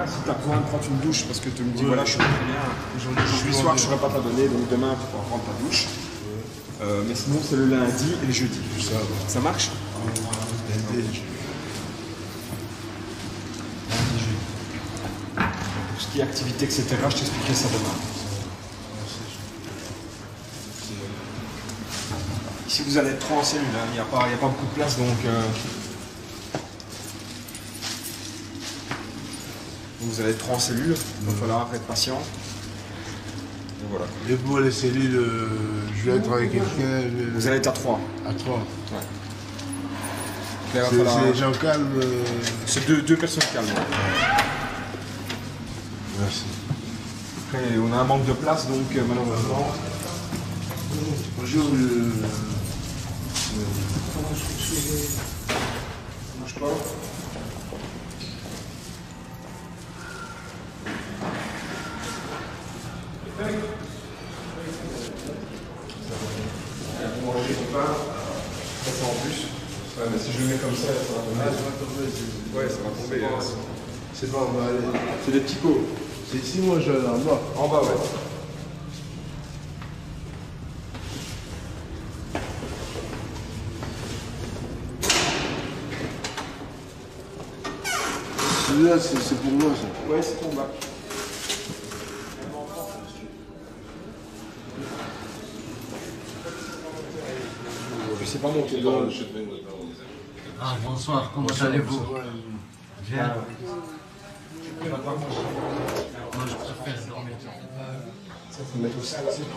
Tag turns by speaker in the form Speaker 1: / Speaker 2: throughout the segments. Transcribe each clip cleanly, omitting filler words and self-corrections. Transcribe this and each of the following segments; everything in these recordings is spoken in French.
Speaker 1: demain, si tu as besoin de prendre une douche, parce que tu me dis, voilà, je suis très bien, aujourd'hui soir, je ne pourrais pas t'abonner, donc demain, tu pourras prendre ta douche. Mais sinon, c'est le lundi et le jeudi. Ça marche? Tout ce qui est activité, etc., je t'expliquerai ça demain. Ici, vous allez être 3 en cellule, hein. Il n'y a pas beaucoup de place, donc vous allez être 3 en cellule, il va falloir être patient. Et voilà.
Speaker 2: Et pour les cellules, je vais être avec quelqu'un.
Speaker 1: Vous allez être à 3.
Speaker 2: À 3.
Speaker 1: Ouais.
Speaker 2: C'est des gens calmes.
Speaker 1: C'est deux personnes calmes.
Speaker 2: Merci.
Speaker 1: Après, on a un manque de place, donc malheureusement.
Speaker 2: Bonjour.
Speaker 1: Bouge pas. Vous mangez ton pain, ça en plus. Ouais, mais si je le mets comme ça, ça va tomber.
Speaker 2: Ah, ça va tomber.
Speaker 1: Ouais, ça va tomber.
Speaker 2: C'est bon, on va aller.
Speaker 1: C'est des petits pots.
Speaker 2: C'est ici, moi, je vais aller en bas.
Speaker 1: En bas, ouais.
Speaker 2: Celui-là, c'est pour moi, ça.
Speaker 1: Ouais, c'est ton bac. Je sais pas monter dedans.
Speaker 3: Ah, bonsoir, comment allez-vous? Bien. Moi, je préfère dormir.
Speaker 2: C'est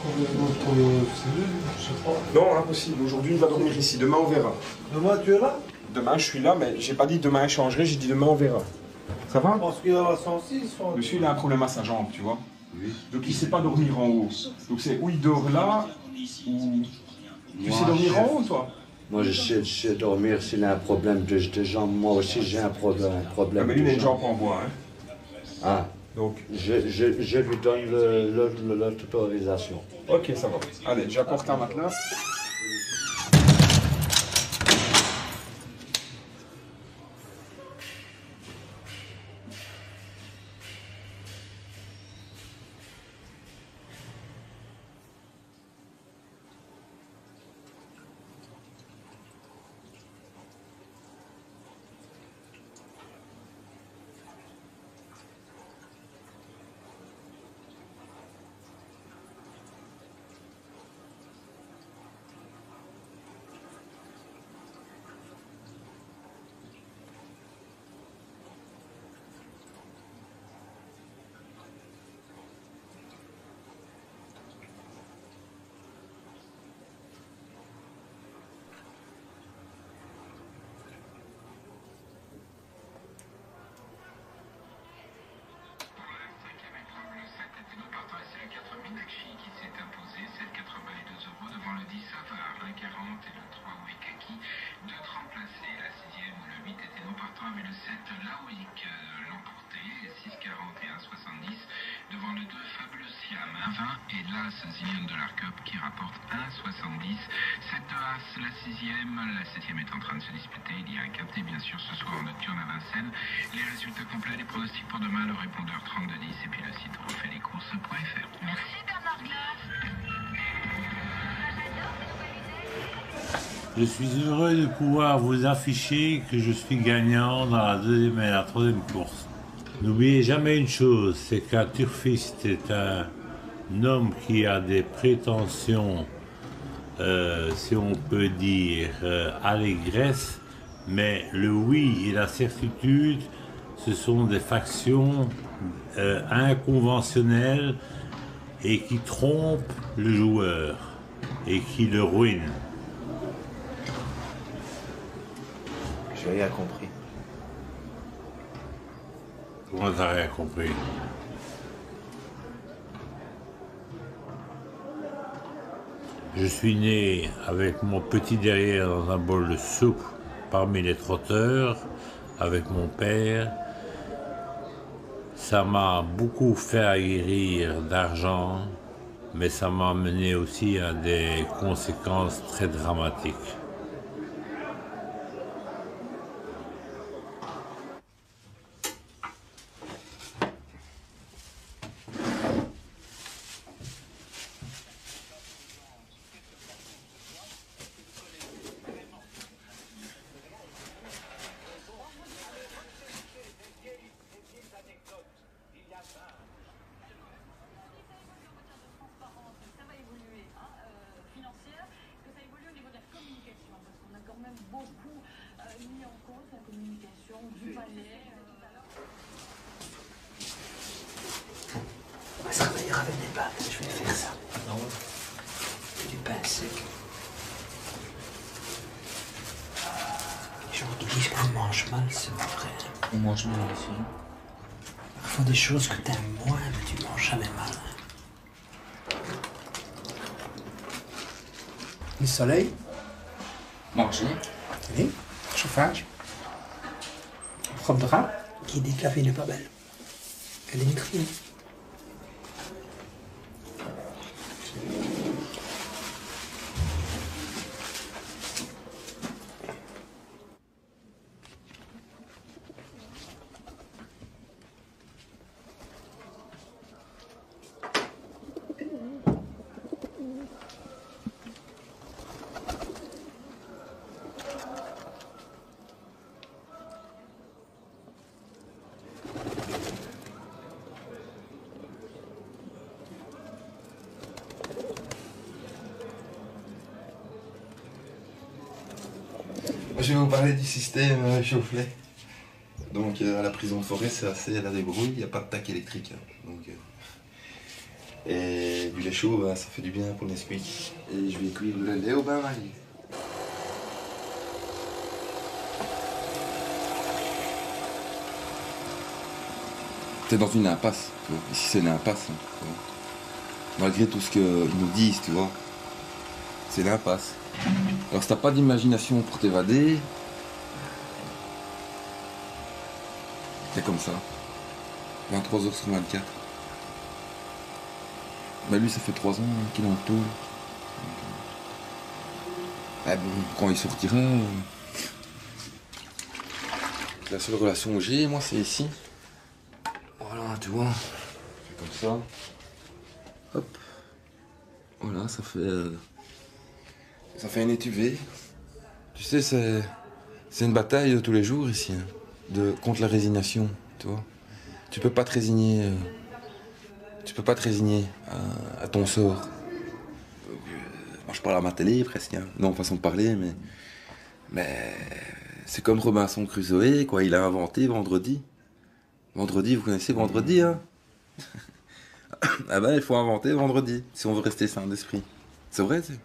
Speaker 2: complètement trop cellule, je sais pas.
Speaker 1: Non, impossible. Aujourd'hui, il va dormir ici. Demain, on verra.
Speaker 2: Demain, tu es là?
Speaker 1: Demain, je suis là, mais j'ai pas dit demain, je changerai. J'ai dit demain, on verra. Ça va?
Speaker 2: Parce qu'il a 106.
Speaker 1: Monsieur, il a un problème à sa jambe, tu vois.
Speaker 2: Oui.
Speaker 1: Donc, il sait pas dormir en haut. Donc, c'est où il dort là, ou... Tu sais dormir en haut, toi?
Speaker 4: Moi, je sais dormir s'il a un problème de jambes. Moi aussi, j'ai un problème
Speaker 1: Ah, mais lui, il a
Speaker 4: de
Speaker 1: une
Speaker 4: jambes.
Speaker 1: jambe en bois, hein.
Speaker 4: Ah,
Speaker 1: Donc,
Speaker 4: je lui donne l'autorisation.
Speaker 1: ok, ça va. Allez, j'apporte un matelas.
Speaker 5: Et la 16e de l'Arcup qui rapporte 1,70. Cette As, la 6e, la 7e est en train de se disputer. Il y a un quintet bien sûr ce soir en nocturne à Vincennes. Les résultats complets, les pronostics pour demain, le répondeur 3210 et puis le site refaitlescourses.fr.
Speaker 6: Merci Bernard Glass.
Speaker 7: Je suis heureux de pouvoir vous afficher que je suis gagnant dans la deuxième et la troisième course. N'oubliez jamais une chose, c'est qu'un turfiste est un homme qui a des prétentions, si on peut dire, allégresse, mais le oui et la certitude, ce sont des factions inconventionnelles et qui trompent le joueur et qui le ruinent.
Speaker 8: J'ai rien compris.
Speaker 7: Comment t'as rien compris? Je suis né avec mon petit derrière dans un bol de soupe parmi les trotteurs, avec mon père. Ça m'a beaucoup fait acquérir d'argent, mais ça m'a amené aussi à des conséquences très dramatiques.
Speaker 6: beaucoup mis en cause la communication du palais.
Speaker 9: On va se réveiller avec des pâtes, je vais faire ça. Non. Du pain sec. Les gens qui disent qu'on mange mal, c'est pas vrai.
Speaker 3: On mange mal ici.
Speaker 9: Parfois des choses que t'aimes moins, mais tu manges jamais mal. Le soleil.
Speaker 3: Manger.
Speaker 9: Oui. Chauffage. Robe de drap. Qui dit que la vie n'est pas belle. Elle est nutrie.
Speaker 8: Je vais vous parler du système chauffe-lait. Donc à la prison de forêt, c'est assez à la débrouille, il n'y a pas de tac électrique. Donc, et du lait chaud, ben, ça fait du bien pour le Nesquik. Et je vais cuire le lait au bain-marie. T'es dans une impasse, tu vois. Ici c'est une impasse. Hein, tu vois. Malgré tout ce qu'ils nous disent, tu vois. C'est l'impasse. Alors si t'as pas d'imagination pour t'évader, c'est comme ça. 23h sur 24. Bah lui ça fait 3 ans qu'il est en tôle. Ah bon, quand il sortira... La seule relation que j'ai, moi, c'est ici. Voilà, tu vois. C'est comme ça. Hop. Voilà, ça fait un étuvée. Tu sais, c'est une bataille de tous les jours ici, hein, contre la résignation, tu vois. Tu peux pas te résigner. Tu peux pas te résigner à ton sort. Moi, je parle à ma télé presque, hein. Non, façon de parler, mais c'est comme Robinson Crusoe, quoi. Il a inventé vendredi. Vendredi, vous connaissez vendredi, hein? Ah ben, il faut inventer vendredi si on veut rester sain d'esprit. C'est vrai, tu sais.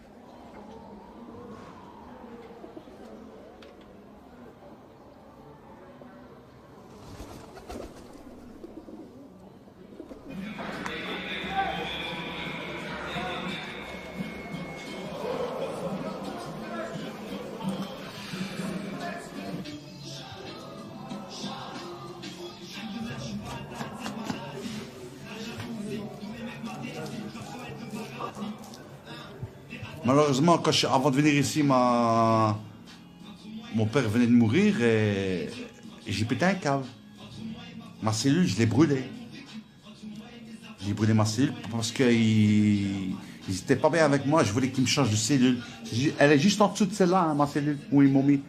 Speaker 10: Malheureusement, avant de venir ici, mon père venait de mourir et j'ai pété un câble. Ma cellule, je l'ai brûlée. J'ai brûlé ma cellule parce qu'ils n'étaient pas bien avec moi. Je voulais qu'ils me changent de cellule. Elle est juste en dessous de celle-là, hein, ma cellule, où ils m'ont mis.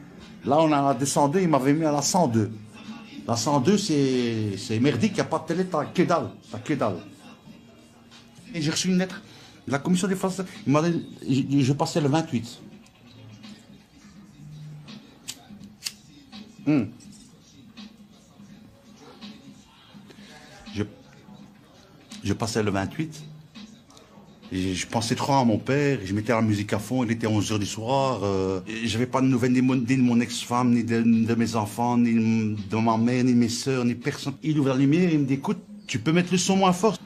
Speaker 10: Là, on a descendu, ils m'avaient mis à la 102. La 102, c'est merdique, il n'y a pas de télé, t'as que dalle. Et j'ai reçu une lettre. La commission des finances, il m'a dit, je passais le 28. Je passais le 28. Et je pensais trop à mon père, je mettais la musique à fond, il était 11h du soir. J'avais pas de nouvelles ni de mon ex-femme, ni de mes enfants, ni de ma mère, ni de mes soeurs, ni personne. Il ouvre la lumière, il me dit, écoute, tu peux mettre le son moins fort.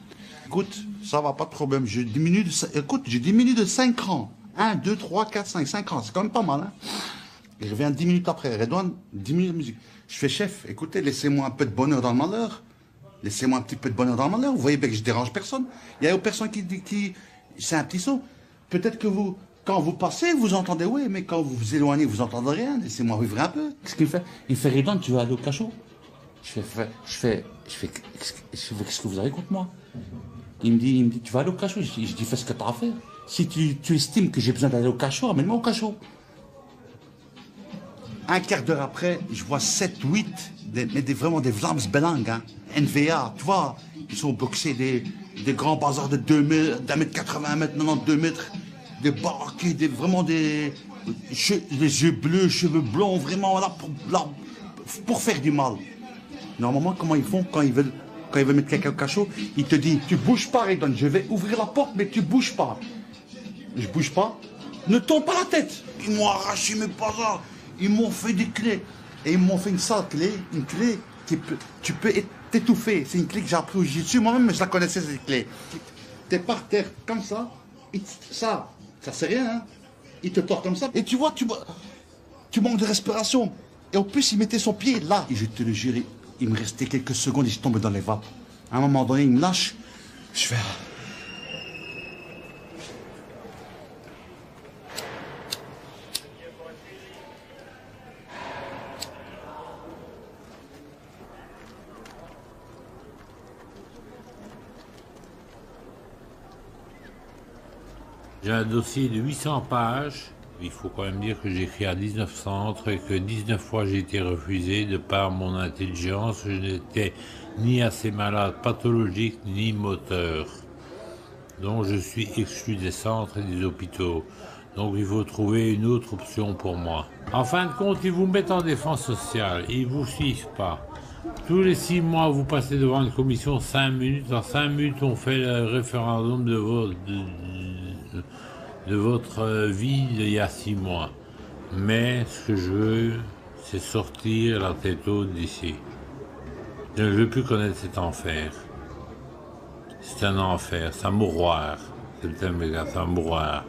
Speaker 10: Écoute, ça va, pas de problème. Je diminue de 5 rangs. 1, 2, 3, 4, 5 rangs. C'est quand même pas mal, hein. Il revient 10 minutes après. Redouane, 10 minutes de musique. Je fais, chef, écoutez, laissez-moi un peu de bonheur dans le malheur. Laissez-moi un petit peu de bonheur dans le malheur. Vous voyez bien que je dérange personne. Il y a personne qui c'est un petit son. Peut-être que vous, quand vous passez, vous entendez, oui, mais quand vous vous éloignez, vous entendez rien. Laissez-moi vivre un peu. Qu'est-ce qu'il fait? Il fait, Redouane, tu vas aller au cachot? Je fais, qu'est-ce que vous avez contre moi? Il me dit, tu vas aller au cachot. Je dis, fais ce que tu as à faire. Si tu estimes que j'ai besoin d'aller au cachot, amène-moi au cachot. Un quart d'heure après, je vois 7, 8, vraiment des Vlaams Belang, hein. NVA, tu vois, ils sont boxés des grands bazars de 2 mètres, d'1 mètre 80, 1 mètre 90, 2 mètres, des barquets, vraiment des... les yeux bleus, cheveux blonds, vraiment là, pour faire du mal. Normalement, comment ils font quand ils veulent mettre quelqu'un au cachot? Ils te disent, tu bouges pas, Redon, je vais ouvrir la porte, mais tu bouges pas. Je bouge pas. Ne tombe pas la tête. Ils m'ont arraché mes bazars. Ils m'ont fait des clés. Et ils m'ont fait une sale clé, une clé qui peut, tu peux t'étouffer. C'est une clé que j'ai appris au jiu-jitsu moi-même, mais je la connaissais cette clé. T'es par terre comme ça, ça c'est rien, hein. Il te tord comme ça. Et tu vois, tu manques de respiration. Et en plus, il mettait son pied là. Et je te le jure, il me restait quelques secondes et je tombais dans les vapes. À un moment donné, il me lâche. Je fais...
Speaker 7: J'ai un dossier de 800 pages. Il faut quand même dire que j'ai écrit à 19 centres et que 19 fois j'ai été refusé de par mon intelligence. Je n'étais ni assez malade pathologique ni moteur. Donc je suis exclu des centres et des hôpitaux. Donc il faut trouver une autre option pour moi. En fin de compte, ils vous mettent en défense sociale. Ils ne vous suivent pas. Tous les 6 mois, vous passez devant une commission 5 minutes. En 5 minutes, on fait le référendum de votre vie d'il y a 6 mois. Mais ce que je veux, c'est sortir la tête haute d'ici. Je ne veux plus connaître cet enfer. C'est un enfer, c'est un mouroir. C'est le terme exact, c'est un mouroir.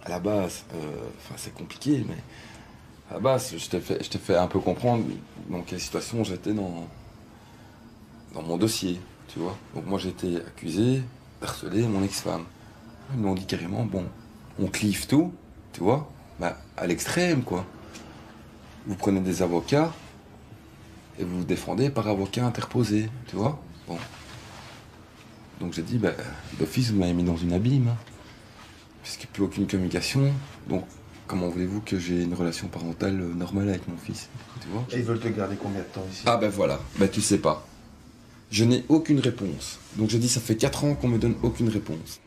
Speaker 8: À la base, c'est compliqué, mais à la base, je t'ai fait un peu comprendre dans quelle situation j'étais dans mon dossier, tu vois. Donc moi, j'ai été accusé d'harceler mon ex-femme. Ils m'ont dit carrément, bon, on clive tout, tu vois, bah, à l'extrême, quoi. Vous prenez des avocats et vous vous défendez par avocat interposé, tu vois. Bon. Donc j'ai dit, bah, d'office, vous m'avez mis dans une abîme, hein, puisqu'il n'y a plus aucune communication. Donc, comment voulez-vous que j'ai une relation parentale normale avec mon fils, tu vois.
Speaker 2: Et ils veulent te garder combien de temps ici?
Speaker 8: Ah ben voilà, ben tu sais pas. Je n'ai aucune réponse. Donc j'ai dit, ça fait 4 ans qu'on me donne aucune réponse.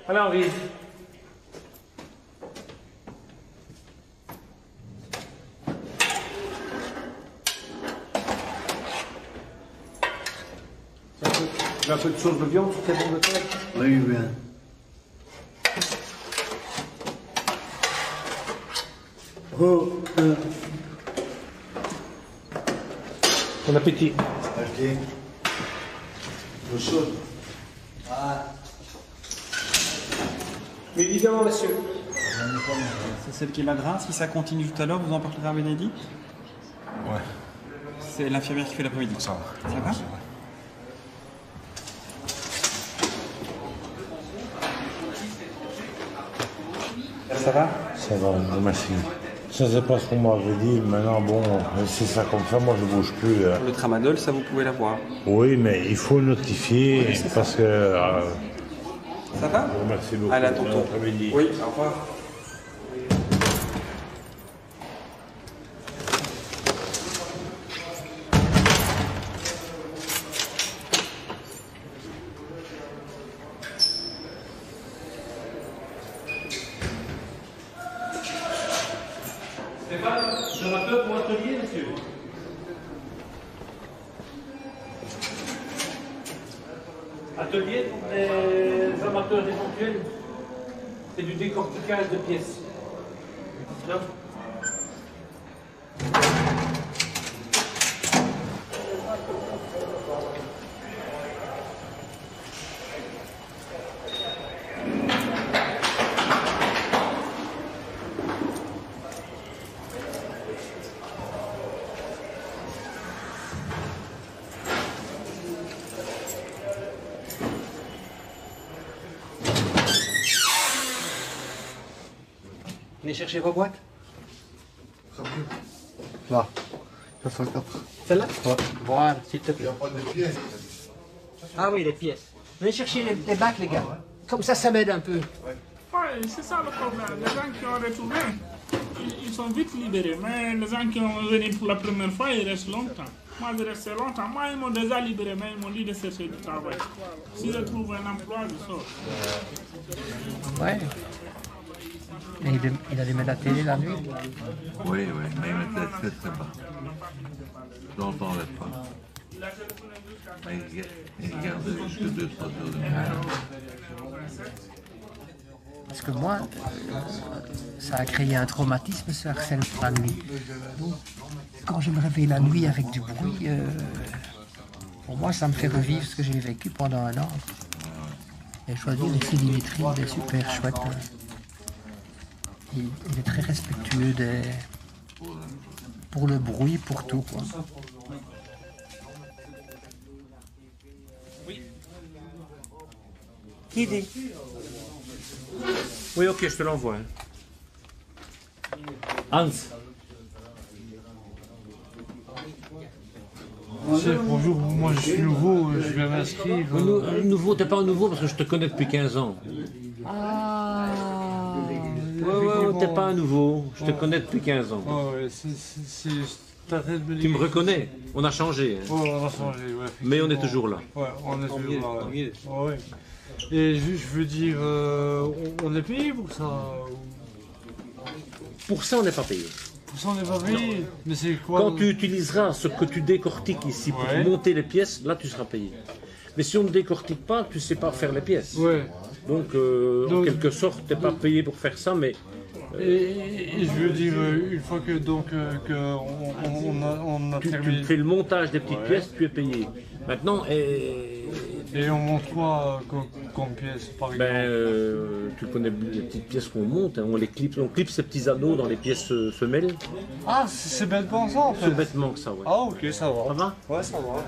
Speaker 9: Alors, Henri. Un peu de sauce de viande sur tes bons de terre?
Speaker 4: Oui, bien.
Speaker 9: Oh, bon appétit.
Speaker 4: Ok. Eau chaude. Ah.
Speaker 9: Évidemment, monsieur.
Speaker 11: C'est celle qui est la grasse. Si ça continue tout à l'heure, vous en parlerez à Bénédicte?
Speaker 1: Ouais.
Speaker 11: C'est l'infirmière qui fait l'après-midi.
Speaker 1: Ça va.
Speaker 11: Ça va?
Speaker 9: Ça va?
Speaker 7: Ça va, merci. Ça, c'est pas ce qu'on m'avait dit. Maintenant, bon, c'est ça comme ça, moi, je bouge plus.
Speaker 11: Le tramadol, ça, vous pouvez l'avoir.
Speaker 7: Oui, mais il faut notifier
Speaker 11: Oui,
Speaker 7: parce que...
Speaker 11: Ça va?
Speaker 7: Merci beaucoup.
Speaker 11: Allez, à tonton.
Speaker 7: Bon après-midi.
Speaker 11: Oui, au revoir.
Speaker 9: Stéphane, je rappelle pour l'atelier, monsieur.
Speaker 7: Atelier des amateurs éventuels, c'est du décortiquage de pièces. Non.
Speaker 9: Venez chercher vos boîtes.
Speaker 2: Là. 404.
Speaker 9: Celle-là?
Speaker 2: Ouais.
Speaker 9: Voilà, s'il te plaît.
Speaker 2: Il n'y a pas de pièces.
Speaker 9: Ah oui, les pièces. Venez chercher les bacs, les gars. Comme ça m'aide un peu.
Speaker 12: Ouais, c'est ça le problème. Les gens qui ont retourné, ils sont vite libérés. Mais les gens qui ont venu pour la première fois, ils restent longtemps. Moi, je restais longtemps. Moi, ils m'ont déjà libéré, mais ils m'ont dit de chercher du travail. Si je trouve un emploi, je sors.
Speaker 9: Ouais. Et il allait mettre la télé la nuit?
Speaker 13: Oui, mais il mettait très très bas. Je l'entendais pas. Il regardait jusqu'à 2-3 heures de nuit.
Speaker 9: Parce que moi, ça a créé un traumatisme, ce harcèlement la nuit. Donc, quand je me réveille la nuit avec du bruit, pour moi, ça me fait revivre ce que j'ai vécu pendant un an. J'ai choisi les Sédimétrie, il est super chouette. Il est très respectueux pour le bruit, pour tout, quoi.
Speaker 7: Qui dit? Oui, ok, je te l'envoie. Hans.
Speaker 14: Bonjour, moi je suis nouveau, je viens m'inscrire.
Speaker 7: Nouveau, t'es pas un nouveau parce que je te connais depuis 15 ans.
Speaker 14: Ah.
Speaker 7: Ouais, t'es pas un nouveau, je te connais depuis 15 ans.
Speaker 14: Ouais,
Speaker 7: tu me reconnais, on a changé. Hein.
Speaker 14: Ouais, on a changé, ouais.
Speaker 7: Mais on est toujours là.
Speaker 14: Ouais, on est toujours là. Ouais. Ouais. Et je veux dire, on est payé pour ça?
Speaker 7: Pour ça, on n'est pas payé.
Speaker 14: Pour ça, on n'est pas payé? Mais c'est quoi?
Speaker 7: Quand tu utiliseras ce que tu décortiques ici pour monter les pièces, là tu seras payé. Mais si on ne décortique pas, tu ne sais pas faire les pièces.
Speaker 14: Ouais.
Speaker 7: Donc, en quelque sorte, tu n'es pas payé pour faire ça, mais...
Speaker 14: Et je veux dire, une fois que on a terminé...
Speaker 7: Tu fais le montage des petites pièces, tu es payé. Maintenant,
Speaker 14: Et on monte quoi comme pièces, par exemple?
Speaker 7: Tu connais les petites pièces qu'on monte, hein, on clip ces petits anneaux dans les pièces semelles.
Speaker 14: Ah, c'est bêtement ça en fait?
Speaker 7: C'est bêtement que ça, ouais.
Speaker 14: Ah ok, ça va.
Speaker 7: Ça va?
Speaker 14: Ouais, ça va.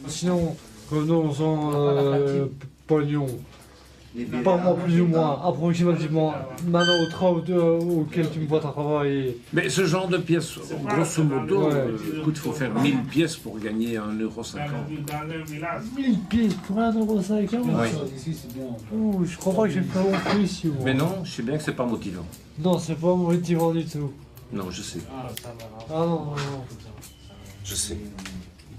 Speaker 14: Sinon, revenons-en pognon. Parle-moi plus ou moins, approximativement, maintenant au travail auquel tu me vois travailler.
Speaker 7: Mais ce genre de pièces, grosso modo, écoute, il faut faire 1000 pièces pour gagner 1,50 €.
Speaker 14: 1000 pièces pour 1,50 €?
Speaker 7: Oui.
Speaker 14: Oh, je crois pas que j'ai fait mon prix ici. Moi.
Speaker 7: Mais non, je sais bien que c'est pas motivant.
Speaker 14: Non, c'est pas motivant du tout.
Speaker 7: Non, je sais.
Speaker 14: Ah non.
Speaker 7: Je sais.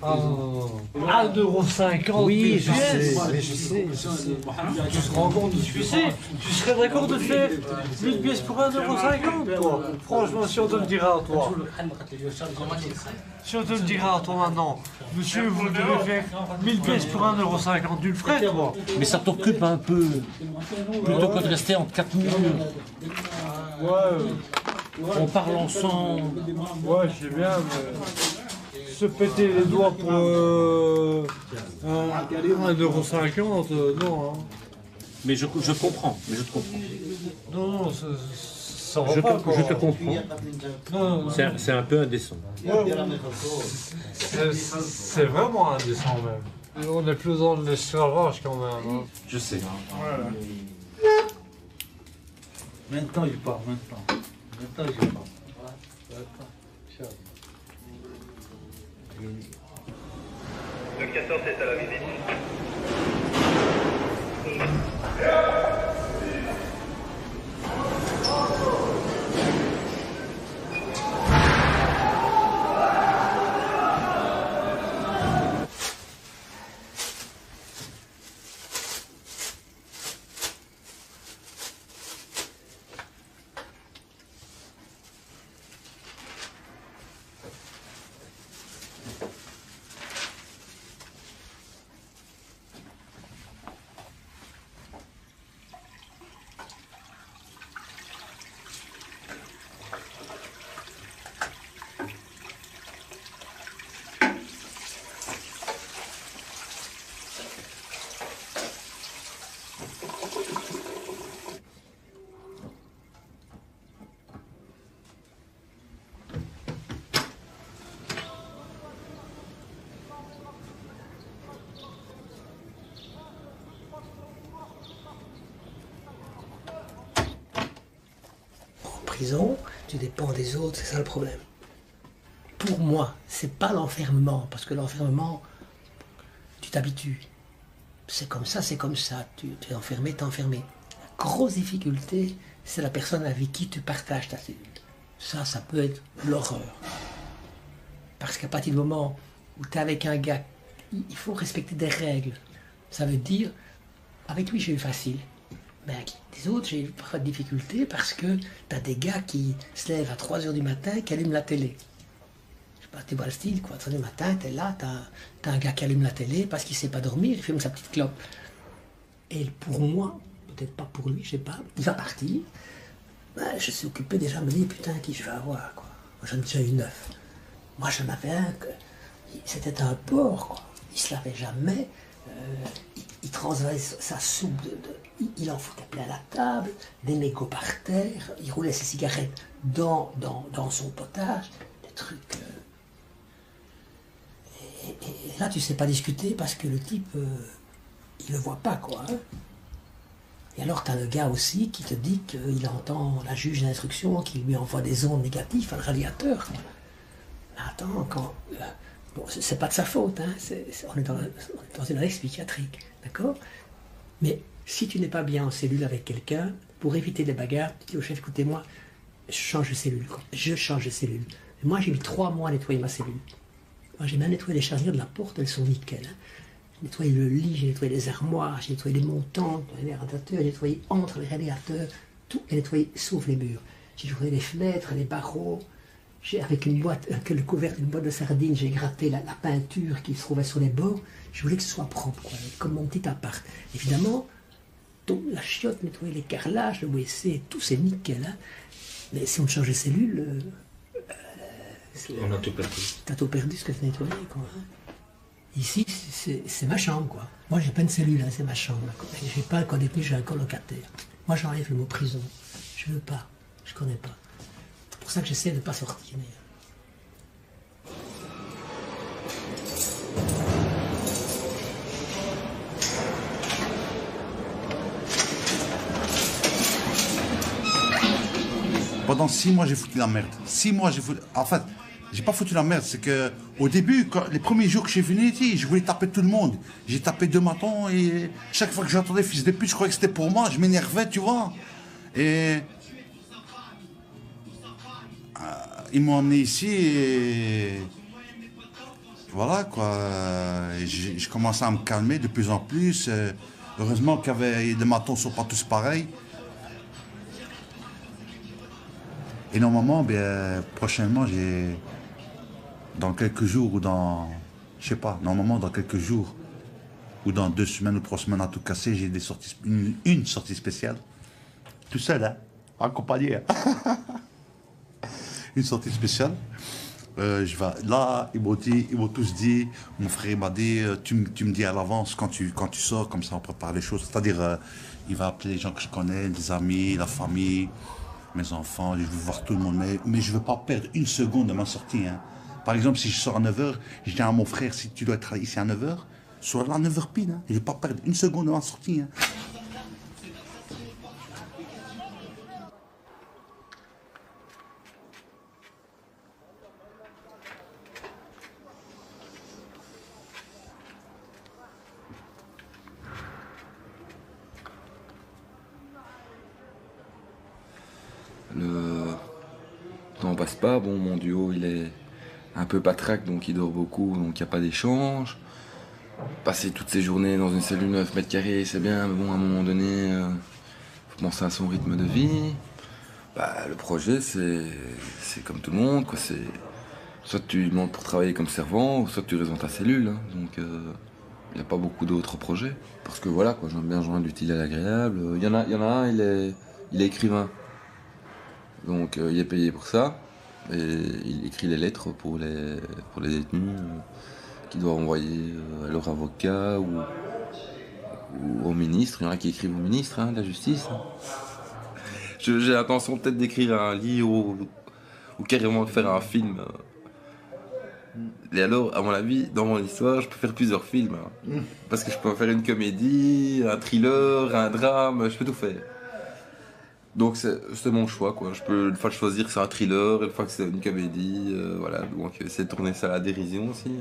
Speaker 14: Ah non. 1,50 €.
Speaker 7: Oui,
Speaker 14: je sais. Tu te rends compte de ce que c'est? Tu serais d'accord de faire 1000 pièces pour 1,50 €, toi? Franchement, si on te le dira à toi. Si on te le dira à toi maintenant, monsieur, vous devez faire 1000 pièces pour 1,50 €, tu le ferais, toi?
Speaker 7: Mais ça t'occupe un peu. Plutôt que de rester entre 4 murs.
Speaker 14: Ouais.
Speaker 7: On parle ensemble.
Speaker 14: Ouais, je sais bien, mais... Se péter les doigts pour 1,50 €, non. Hein.
Speaker 7: Mais je comprends, mais je te comprends.
Speaker 14: Non, ça va pas, quoi.
Speaker 7: Je te comprends.
Speaker 14: Non.
Speaker 7: C'est un peu indécent.
Speaker 14: Ouais. C'est vraiment indécent même. On est plus dans l'esclavage quand même. Hein.
Speaker 7: Je sais.
Speaker 14: Voilà.
Speaker 13: Maintenant il part, maintenant il part.
Speaker 15: Le 14 est à la visite.
Speaker 9: prison, tu dépends des autres, c'est ça le problème. Pour moi, c'est pas l'enfermement, parce que l'enfermement, tu t'habitues. C'est comme ça, c'est comme ça. Tu es enfermé, t'es enfermé. La grosse difficulté, c'est la personne avec qui tu partages ta cellule. Ça peut être l'horreur. Parce qu'à partir du moment où tu es avec un gars, il faut respecter des règles. Ça veut dire, avec lui j'ai eu facile. Mais avec les autres, j'ai eu parfois de difficultés parce que tu as des gars qui se lèvent à 3 h du matin, qui allument la télé. Je sais pas, tu vois le style, quoi. 3 h du matin, tu es là, tu as un gars qui allume la télé parce qu'il ne sait pas dormir, il fume sa petite clope. Et pour moi, peut-être pas pour lui, je sais pas, il va partir. Ben, je suis occupé déjà à me dire, putain, qui je vais avoir, quoi. Moi, j'en ai déjà eu 9. Moi, j'en avais un, c'était un porc, quoi. Il se lavait jamais, il transvasait sa soupe, il en foutait plein la table, des mégots par terre, il roulait ses cigarettes dans son potage, des trucs... Et là, tu sais pas discuter parce que le type, il le voit pas, quoi. Hein. Et alors, tu as le gars aussi qui te dit qu'il entend la juge d'instruction qui lui envoie des ondes négatives à le radiateur. Quoi. Mais attends, quand... bon, c'est pas de sa faute, hein, on est dans une annexe psychiatrique, d'accord? Mais si tu n'es pas bien en cellule avec quelqu'un, pour éviter les bagarres, tu dis au chef, écoutez-moi, je change de cellule, quoi. Je change de cellule. Et moi, j'ai mis 3 mois à nettoyer ma cellule. Moi, j'ai même nettoyé les charnières de la porte, elles sont nickel. Hein. J'ai nettoyé le lit, j'ai nettoyé les armoires, j'ai nettoyé les montants, les radiateurs, j'ai nettoyé entre les radiateurs, tout est nettoyé sauf les murs. J'ai nettoyé les fenêtres, les barreaux. Avec une boîte, le couvercle d'une boîte de sardines, j'ai gratté la peinture qui se trouvait sur les bords. Je voulais que ce soit propre, quoi, comme mon petit appart. Évidemment, la chiotte, nettoyer les carrelages, le WC, tout c'est nickel. Hein. Mais si on change de cellule,
Speaker 3: on a tout perdu.
Speaker 9: T'as tout perdu ce que tu nettoyais, quoi. Hein. Ici, c'est ma chambre, quoi. Moi, j'ai pas une cellule, hein, c'est ma chambre. J'ai pas un colocateur, j'ai un colocataire. Moi, j'enlève le mot prison. Je veux pas, je connais pas. C'est pour ça que j'essaie de ne pas sortir.
Speaker 10: Pendant 6 mois, j'ai foutu la merde. 6 mois, j'ai foutu... En fait, j'ai pas foutu la merde. C'est que au début, les premiers jours que j'ai venu ici, je voulais taper tout le monde. J'ai tapé 2 matons et chaque fois que j'entendais fils de pute, je croyais que c'était pour moi. Je m'énervais, tu vois. Et... ils m'ont emmené ici et... voilà, quoi. Je commençais à me calmer de plus en plus. Heureusement qu'il y avait... les matons ne sont pas tous pareils. Et normalement, prochainement, dans quelques jours ou dans... je sais pas, normalement dans quelques jours ou dans 2 semaines ou 3 semaines à tout casser, j'ai des sorties, une sortie spéciale. Tout seul, hein, accompagné. Hein. Une sortie spéciale. Là, ils m'ont tous dit, mon frère m'a dit, tu me dis à l'avance quand tu sors, comme ça on prépare les choses. C'est-à-dire, il va appeler les gens que je connais, des amis, la famille, mes enfants, je veux voir tout le monde, mais je ne veux pas perdre une seconde de ma sortie. Hein. Par exemple, si je sors à 9 h, je dis à mon frère, si tu dois être ici à 9 h, sois là à 9 h pile. Hein. Je ne veux pas perdre une seconde de ma sortie. Hein.
Speaker 8: Le temps passe pas, bon, mon duo il est un peu patraque, donc il dort beaucoup, donc il n'y a pas d'échange. Passer toutes ces journées dans une cellule 9 mètres carrés, c'est bien, mais bon, à un moment donné, faut penser à son rythme de vie. Bah, le projet, c'est comme tout le monde, quoi. C'est soit tu demandes pour travailler comme servant, ou soit tu restes dans ta cellule. Hein. Donc, il n'y a pas beaucoup d'autres projets. Parce que voilà, quoi, j'aime bien joindre l'utile à l'agréable. Il y en a un, il est écrivain. Donc il est payé pour ça, et il écrit les lettres pour les détenus qu'il doit envoyer à leur avocat ou au ministre. Il y en a qui écrivent au ministre de la justice. J'ai l'intention peut-être d'écrire un livre ou carrément de faire un film. Et alors, à mon avis, dans mon histoire, je peux faire plusieurs films. Parce que je peux faire une comédie, un thriller, un drame, je peux tout faire. Donc c'est mon choix, quoi. Je peux une fois choisir que c'est un thriller, une fois que c'est une comédie, voilà. Donc essayer de tourner ça à la dérision aussi.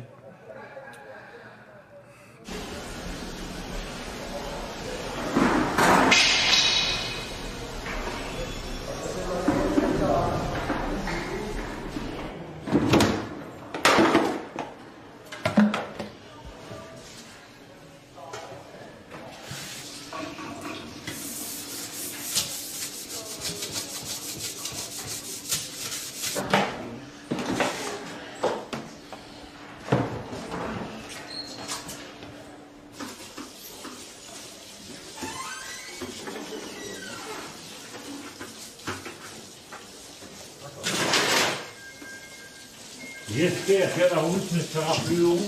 Speaker 7: J'espère que la route ne sera plus longue.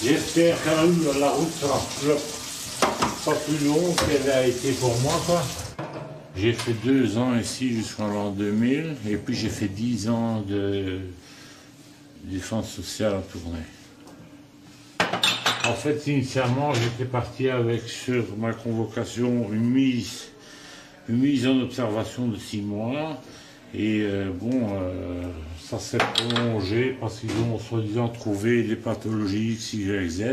Speaker 7: J'espère que la route sera pas plus longue qu'elle a été pour moi, quoi. J'ai fait 2 ans ici jusqu'en l'an 2000, et puis j'ai fait 10 ans de défense sociale en tournée. En fait, initialement, j'étais parti avec sur ma convocation une mise en observation de 6 mois. Et ça s'est prolongé parce qu'ils ont soi-disant trouvé des pathologies X, Y, Z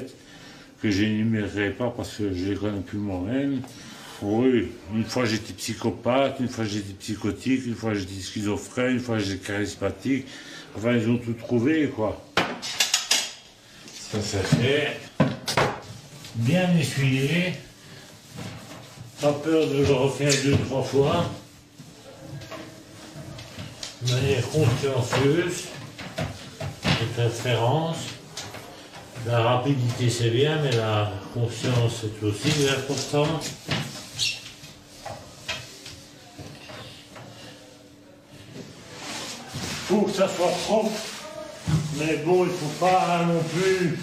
Speaker 7: que je n'énumérerai pas parce que je les connais plus moi-même. Oui, une fois j'étais psychopathe, une fois j'étais psychotique, une fois j'étais schizophrène, une fois j'étais charismatique. Enfin, ils ont tout trouvé, quoi. Ça s'est fait. Bien essuyé. Pas peur de le refaire 2-3 fois. De manière consciencieuse, de préférence. La rapidité c'est bien, mais la conscience c'est aussi important. Faut que ça soit propre, mais bon, il ne faut pas non plus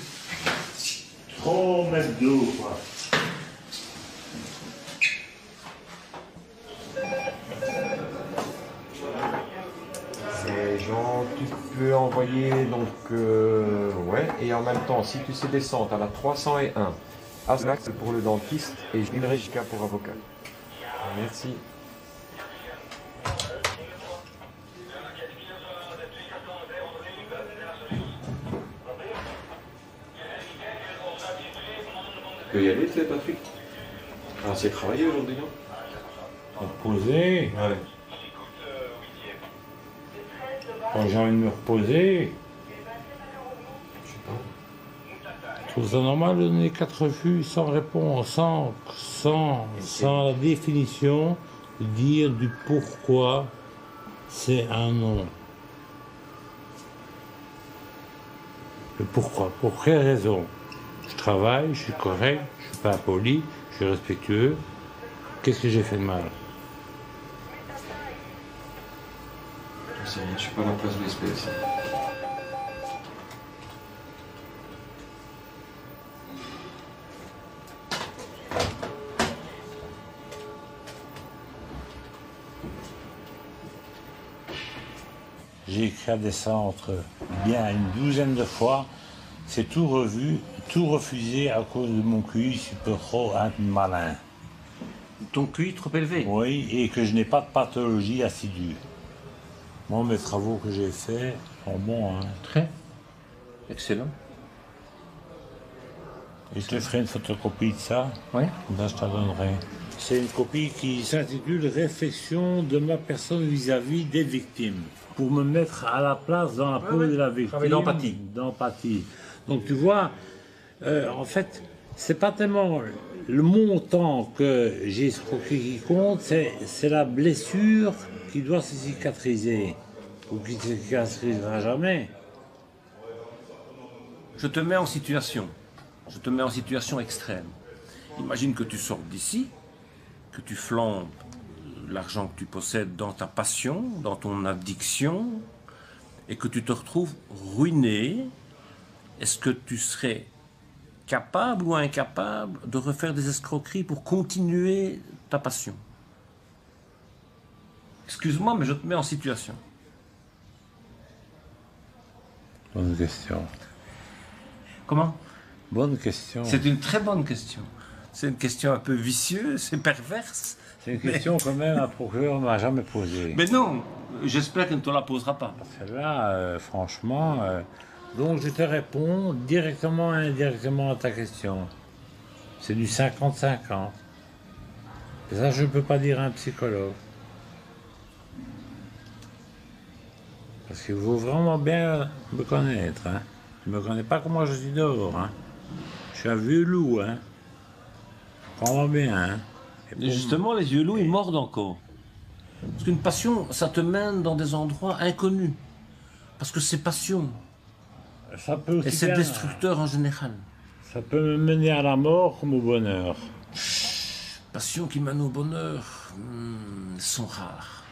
Speaker 7: trop mettre d'eau, quoi.
Speaker 1: Jean, tu peux envoyer donc ouais, et en même temps, si tu sais descendre à la 301, Asnax pour le dentiste et Ulrika pour avocat. Merci. Tu peux y aller, tu sais, Patrick? Ah, c'est travaillé aujourd'hui, non?
Speaker 7: Reposer.
Speaker 1: Ouais.
Speaker 7: Quand j'ai envie de me reposer, je trouve ça normal de donner 4 refus sans réponse, sans la définition, de dire du pourquoi c'est un non. Le pourquoi, pour quelle raison? Je travaille, je suis correct, je suis pas impoli, je suis respectueux. Qu'est-ce que j'ai fait de mal?
Speaker 1: Je suis pas à la place de l'espèce.
Speaker 7: J'ai écrit à des centres bien une 12aine de fois. C'est tout revu, tout refusé à cause de mon QI super trop malin.
Speaker 3: Ton QI trop élevé?
Speaker 7: Oui, et que je n'ai pas de pathologie assidue. Moi, mes travaux que j'ai faits sont bons, hein.
Speaker 3: Très. Excellent.
Speaker 7: Et je te ferai une photocopie de ça.
Speaker 3: Oui.
Speaker 7: Là, je te la donnerai. C'est une copie qui s'intitule « Réflexion de ma personne vis-à-vis des victimes ». Pour me mettre à la place dans la peau de la victime.
Speaker 3: D'empathie.
Speaker 7: D'empathie. Donc tu vois, en fait, c'est pas tellement le montant que j'ai escroqué qui compte, c'est la blessure qui doit se cicatriser, ou qui ne cicatrisera jamais.
Speaker 3: Je te mets en situation. Je te mets en situation extrême. Imagine que tu sortes d'ici, que tu flambes l'argent que tu possèdes dans ta passion, dans ton addiction, et que tu te retrouves ruiné. Est-ce que tu serais capable ou incapable de refaire des escroqueries pour continuer ta passion? Excuse-moi, mais je te mets en situation.
Speaker 7: Bonne question.
Speaker 3: Comment?
Speaker 7: Bonne question.
Speaker 3: C'est une très bonne question. C'est une question un peu vicieuse, c'est perverse.
Speaker 7: C'est une question quand même un procureur ne m'a jamais posée.
Speaker 3: Mais non, j'espère qu'il ne te la posera pas.
Speaker 7: Celle-là, franchement, donc je te réponds directement et indirectement à ta question. C'est du 50-50. Et ça, je ne peux pas dire à un psychologue. Parce qu'il faut vraiment bien me connaître. Hein. Tu ne me connais pas comment je suis dehors. Hein. Je suis un vieux loup. Hein. Vraiment bien. Hein.
Speaker 3: Et justement, les vieux loups, ils mordent encore. Parce qu'une passion, ça te mène dans des endroits inconnus. Parce que c'est passion.
Speaker 7: Ça peut aussi
Speaker 3: et c'est
Speaker 7: bien,
Speaker 3: destructeur en général.
Speaker 7: Ça peut me mener à la mort comme au bonheur.
Speaker 3: Passions qui mènent au bonheur sont rares.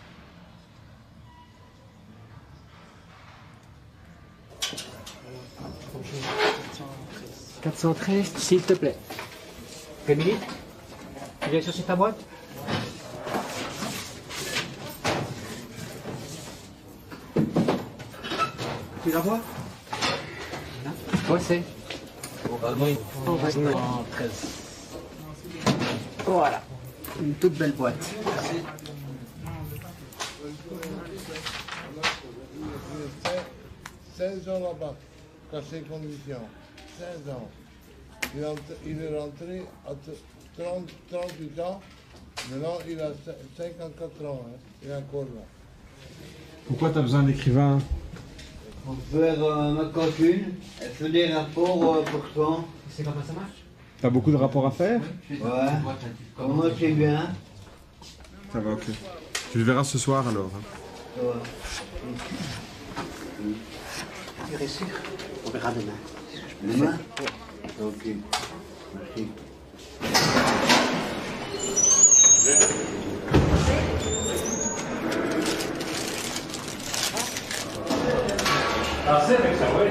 Speaker 9: « 413, s'il te plaît. Rémi, tu viens chercher ta boîte? Tu la vois? Ouais, c'est. Voilà, une toute belle boîte.
Speaker 2: 16 ans là-bas, dans ces conditions. 16 ans. Il est rentré à 38 ans. Maintenant, il a 54 ans. Hein. Il est encore là.
Speaker 16: Pourquoi tu as besoin d'écrivain?
Speaker 17: Pour faire ma copine, elle fait des rapports pour toi.
Speaker 9: C'est comment ça marche?
Speaker 16: Tu as beaucoup de rapports à faire?
Speaker 17: Ouais. Moi, c'est bien.
Speaker 16: Ça va, ok. Tu le verras ce soir alors. Hein.
Speaker 17: Ouais.
Speaker 9: Tu es sûr? On verra demain.
Speaker 17: Demain? Ok. Merci.
Speaker 7: Ah, c'est avec ça, oui.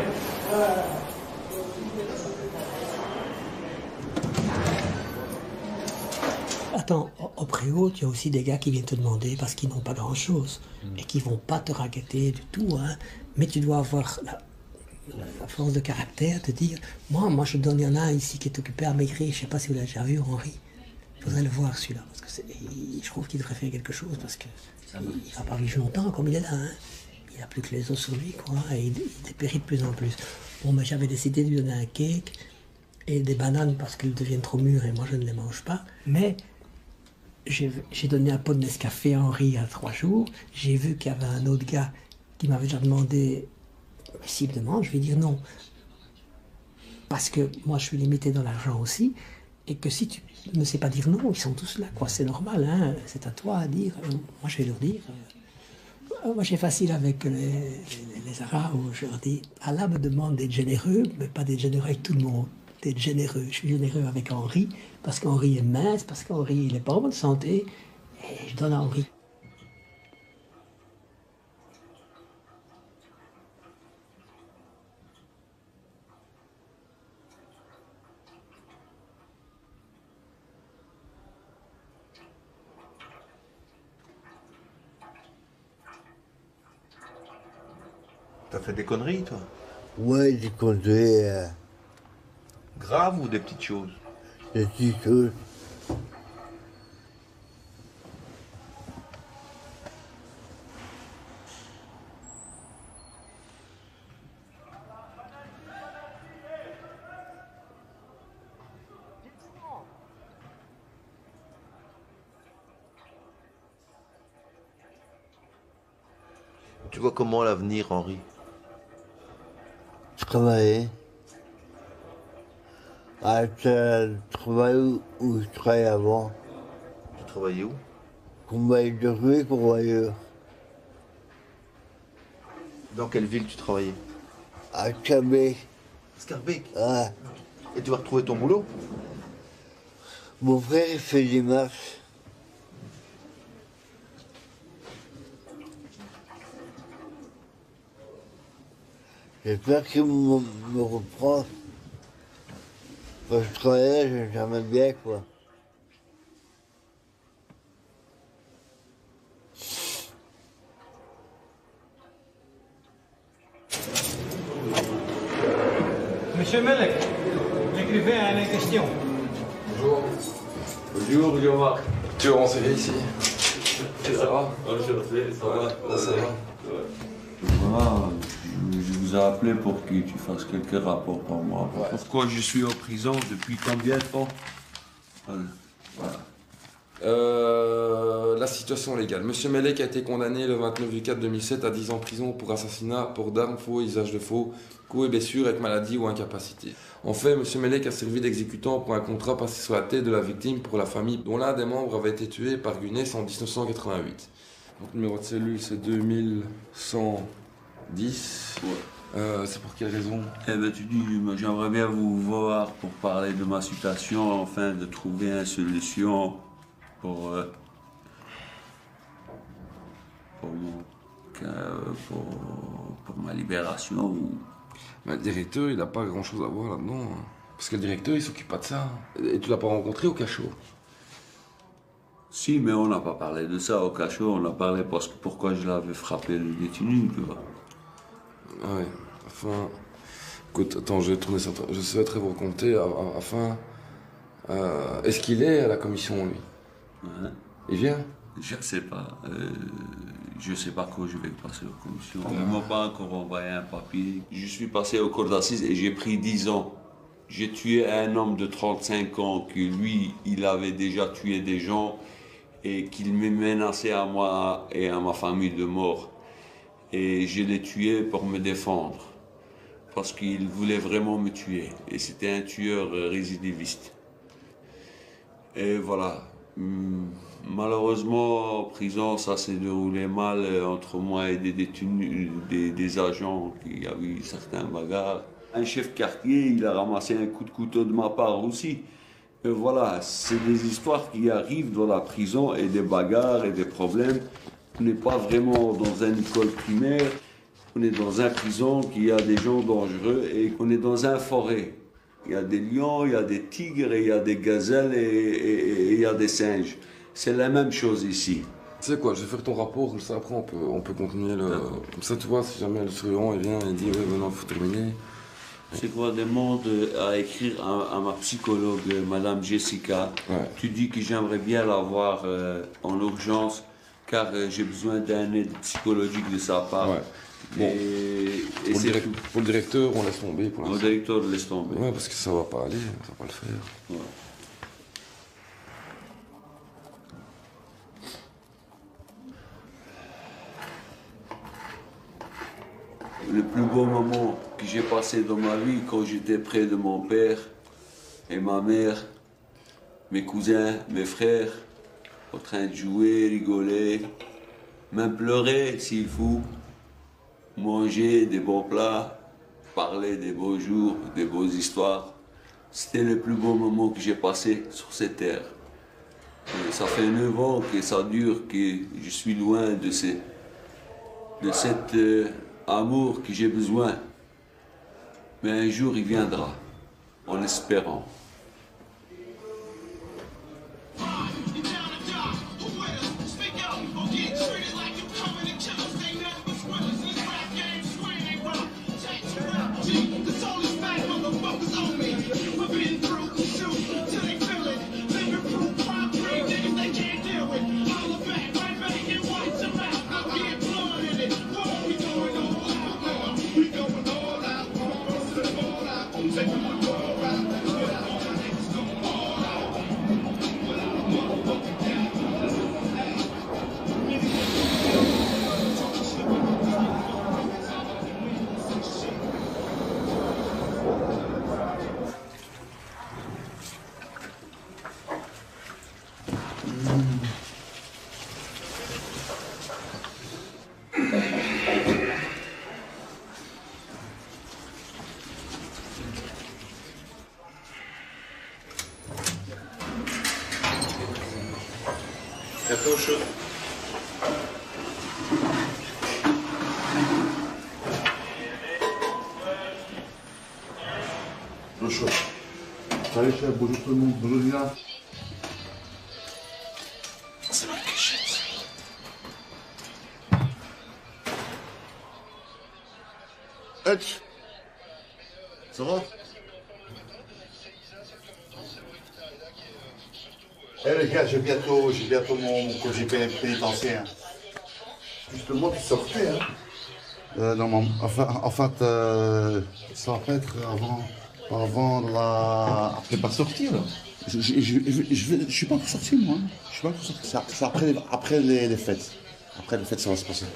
Speaker 9: Attends, au préau, il y a aussi des gars qui viennent te demander parce qu'ils n'ont pas grand-chose et qui vont pas te raqueter du tout, hein. Mais tu dois avoir la force de caractère de dire, moi je donne, il y en a un ici qui est occupé à maigrir, je sais pas si vous l'avez déjà vu, Henri. Il faudrait le voir celui-là, parce que je trouve qu'il devrait faire quelque chose, parce que il va pas vivre longtemps comme il est là, hein. Il a plus que les os sur lui, quoi, et il dépérit de plus en plus. Bon, mais j'avais décidé de lui donner un cake et des bananes parce qu'elles deviennent trop mûres et moi je ne les mange pas. Mais j'ai donné un pot de Nescafé à Henri il y a 3 jours. J'ai vu qu'il y avait un autre gars qui m'avait déjà demandé s'il me demande, je vais dire non. Parce que moi je suis limité dans l'argent aussi. Et que si tu ne sais pas dire non, ils sont tous là, quoi. C'est normal, hein. C'est à toi à dire. Moi je vais leur dire. Moi j'ai facile avec les Arabes où je leur dis, Allah me demande d'être généreux, mais pas d'être généreux avec tout le monde. D'être généreux. Je suis généreux avec Henri, parce qu'Henri est mince, parce qu'Henri il n'est pas en bonne santé, et je donne à Henri.
Speaker 18: T'as fait des conneries, toi?
Speaker 17: Ouais, j'ai conduit.
Speaker 18: Graves ou des petites choses?
Speaker 17: Des petites choses.
Speaker 18: Tu vois comment l'avenir, Henri?
Speaker 17: Travailler. À travailler où je travaillais avant.
Speaker 18: Tu travaillais où?
Speaker 17: Convoyeur de rue, convoyeur.
Speaker 18: Dans quelle ville tu travaillais?
Speaker 17: À Scarbeck.
Speaker 18: Scarbeck?
Speaker 17: Ouais.
Speaker 18: Et tu vas retrouver ton boulot?
Speaker 17: Mon frère, il fait des marches. J'espère qu'il me reprend. Quand je travaillais, j'aimais bien, quoi.
Speaker 14: Monsieur Melek, l'écrivain a une question.
Speaker 8: Bonjour.
Speaker 19: Bonjour, Jean-Marc.
Speaker 8: Tu es renseigné ici. Ça va?
Speaker 19: Ça va.
Speaker 8: Ça va.
Speaker 19: Voilà, je vous ai appelé pour que tu fasses quelques rapports pour moi.
Speaker 8: Ouais.
Speaker 19: Pourquoi je suis en prison depuis combien de temps? Voilà.
Speaker 8: La situation légale. Monsieur Melek a été condamné le 29 du 4 2007 à 10 ans de prison pour assassinat, port d'armes, faux, usage de faux, coups et blessures avec maladie ou incapacité. En fait, Monsieur Melek a servi d'exécutant pour un contrat passé sur la tête de la victime pour la famille dont l'un des membres avait été tué par Gunès en 1988. Votre numéro de cellule c'est 2110. Ouais. C'est pour quelle raison?
Speaker 19: Eh ben tu dis, j'aimerais bien vous voir pour parler de ma situation, afin de trouver une solution pour ma libération. Ou...
Speaker 8: Mais le directeur, il n'a pas grand-chose à voir là-dedans. Hein. Parce que le directeur, il s'occupe pas de ça. Et tu l'as pas rencontré au cachot?
Speaker 19: Si, mais on n'a pas parlé de ça au cachot. On a parlé parce que pourquoi je l'avais frappé le détenu, tu vois.
Speaker 8: Ah ouais. Enfin... Écoute, attends, je vais tourner ça. Je souhaiterais vous raconter. Enfin... Est-ce qu'il est à la commission, lui?
Speaker 19: Ouais.
Speaker 8: Il vient?
Speaker 19: Je ne sais pas. Je ne sais pas quand je vais passer aux commissions. Ils ne m'ont pas encore envoyé un papier. Je suis passé au cours d'assises et j'ai pris 10 ans. J'ai tué un homme de 35 ans qui, lui, il avait déjà tué des gens et qu'il me menaçait à moi et à ma famille de mort. Et je l'ai tué pour me défendre. Parce qu'il voulait vraiment me tuer. Et c'était un tueur récidiviste. Et voilà. Malheureusement, en prison, ça s'est déroulé mal entre moi et des détenus, des agents qui avaient eu certains bagarres. Un chef quartier, il a ramassé un coup de couteau de ma part aussi. Et voilà, c'est des histoires qui arrivent dans la prison et des bagarres et des problèmes. On n'est pas vraiment dans une école primaire, on est dans une prison qui a des gens dangereux et on est dans une forêt. Il y a des lions, il y a des tigres, il y a des gazelles et il y a des singes. C'est la même chose ici.
Speaker 8: Tu sais quoi, je vais faire ton rapport, comme ça après on peut continuer le... Comme ça tu vois, si jamais le surveillant il vient et dit « Ouais, maintenant il faut terminer ».
Speaker 19: C'est quoi, demande à écrire à ma psychologue, Madame Jessica.
Speaker 8: Ouais.
Speaker 19: Tu dis que j'aimerais bien la voir en urgence, car j'ai besoin d'un aide psychologique de sa part.
Speaker 8: Ouais. Bon. Pour le directeur, on laisse tomber pour l'instant.
Speaker 19: Le directeur laisse tomber.
Speaker 8: Ouais, parce que ça va pas aller, ça va pas le faire.
Speaker 19: Ouais. Le plus beau moment que j'ai passé dans ma vie, quand j'étais près de mon père et ma mère, mes cousins, mes frères, en train de jouer, rigoler, même pleurer s'il faut, manger des bons plats, parler des beaux jours, des beaux histoires. C'était le plus beau moment que j'ai passé sur cette terre. Et ça fait 9 ans que ça dure, que je suis loin de cet amour que j'ai besoin. Mais un jour il viendra, en espérant.
Speaker 15: Café au chaud.
Speaker 2: Le chaud. Salut chef, bonjour tout le monde, bonjour Lina.
Speaker 15: C'est ma cachette.
Speaker 2: Etch. Ça va?
Speaker 10: Eh les gars, j'ai bientôt mon congé pénitentiaire.
Speaker 18: Justement, tu sortais, hein?
Speaker 10: Non, en fait, ça va être avant la...
Speaker 18: T'es pas sorti, là?
Speaker 10: Je suis pas encore sorti, moi. Je suis pas encore sorti. C'est après les fêtes. Après les fêtes, ça va se passer.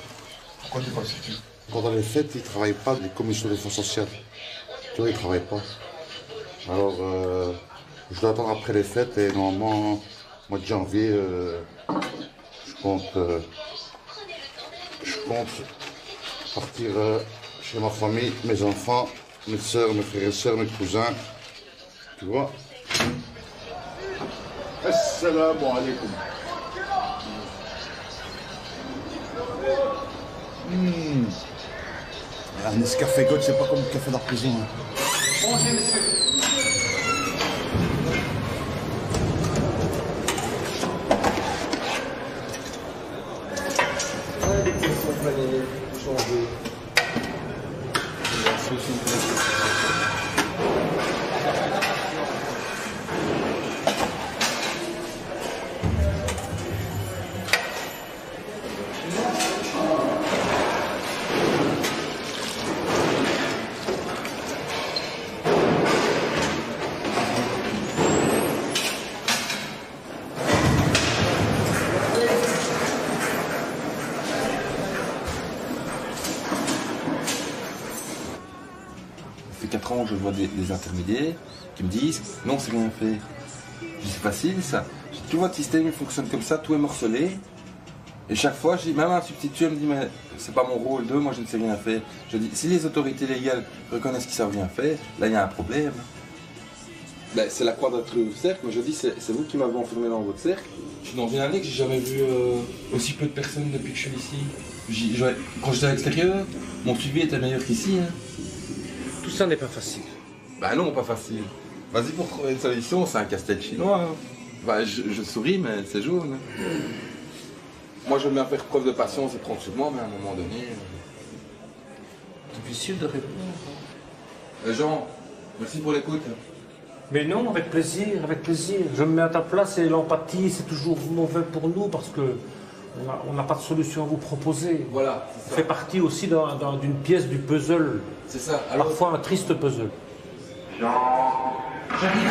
Speaker 18: Pourquoi tu pas sorti?
Speaker 10: Pendant les fêtes, ils ne travaillent pas, les commissions de défense sociale. Tu vois, ils ne travaillent pas. Alors, je dois attendre après les fêtes et normalement, mois de janvier, je compte partir chez ma famille, mes enfants, mes soeurs, mes frères et sœurs, mes cousins. Tu vois? Assalamu alaikum. Un Nescafé God, c'est pas comme le café de la prison. Hein.
Speaker 15: Bonjour, monsieur.
Speaker 8: Ouais, des questions planées, changer. Ça fait 4 ans que je vois des intermédiaires qui me disent non, c'est rien fait. Je dis c'est facile ça. Je dis, tu vois, le système il fonctionne comme ça, tout est morcelé. Et chaque fois, je dis, même un substitut me dit mais c'est pas mon rôle moi je ne sais rien faire. Je dis si les autorités légales reconnaissent qu'ils savent rien faire, là il y a un problème. Ben, c'est la quadrature du cercle, mais je dis c'est vous qui m'avez enfermé dans votre cercle. Je suis dans une année que j'ai jamais vu aussi peu de personnes depuis que je suis ici. Quand j'étais à l'extérieur, mon suivi était meilleur qu'ici. Hein.
Speaker 3: Tout ça n'est pas facile.
Speaker 8: Bah non, pas facile. Vas-y pour trouver une solution, c'est un casse-tête chinois. Hein. Bah, je souris, mais c'est jaune. Moi, je veux bien faire preuve de patience et prendre sur moi, mais à un moment donné...
Speaker 3: Difficile de répondre.
Speaker 8: Jean, merci pour l'écoute.
Speaker 3: Mais non, avec plaisir, avec plaisir. Je me mets à ta place et l'empathie, c'est toujours mauvais pour nous parce que on n'a pas de solution à vous proposer.
Speaker 8: Voilà.
Speaker 3: Ça fait partie aussi d'une pièce du puzzle.
Speaker 8: C'est ça. Alors...
Speaker 3: Parfois un triste puzzle.
Speaker 15: J'arrive,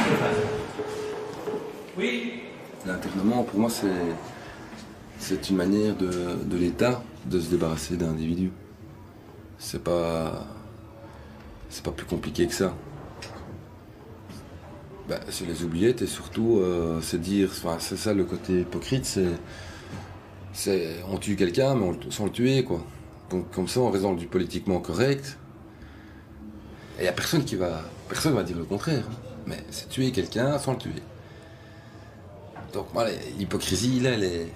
Speaker 15: oui.
Speaker 8: L'internement, pour moi, c'est une manière de l'État de se débarrasser d'individus. C'est pas plus compliqué que ça. Bah, c'est les oubliettes et surtout, c'est dire, enfin, c'est ça le côté hypocrite, c'est on tue quelqu'un mais sans le tuer quoi. Donc comme ça on reste dans du politiquement correct. Et il n'y a personne va dire le contraire. Hein. Mais c'est tuer quelqu'un sans le tuer. Donc voilà, l'hypocrisie là, elle est...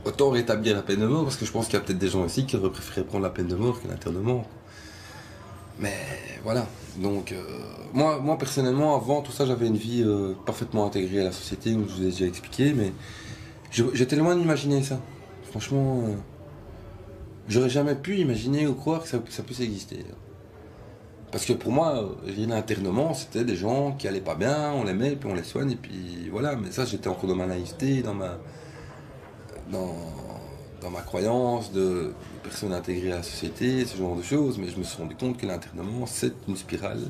Speaker 8: Autant rétablir la peine de mort, parce que je pense qu'il y a peut-être des gens ici qui auraient préféré prendre la peine de mort que l'internement. Mais voilà, donc moi personnellement, avant tout ça, j'avais une vie parfaitement intégrée à la société, comme je vous ai déjà expliqué, mais j'étais loin d'imaginer ça. Franchement, j'aurais jamais pu imaginer ou croire que ça puisse exister. Parce que pour moi, l'internement, c'était des gens qui allaient pas bien, on les met, puis on les soigne, et puis voilà. Mais ça, j'étais encore dans ma naïveté, dans ma croyance de personnes intégrées à la société, ce genre de choses. Mais je me suis rendu compte que l'internement, c'est une spirale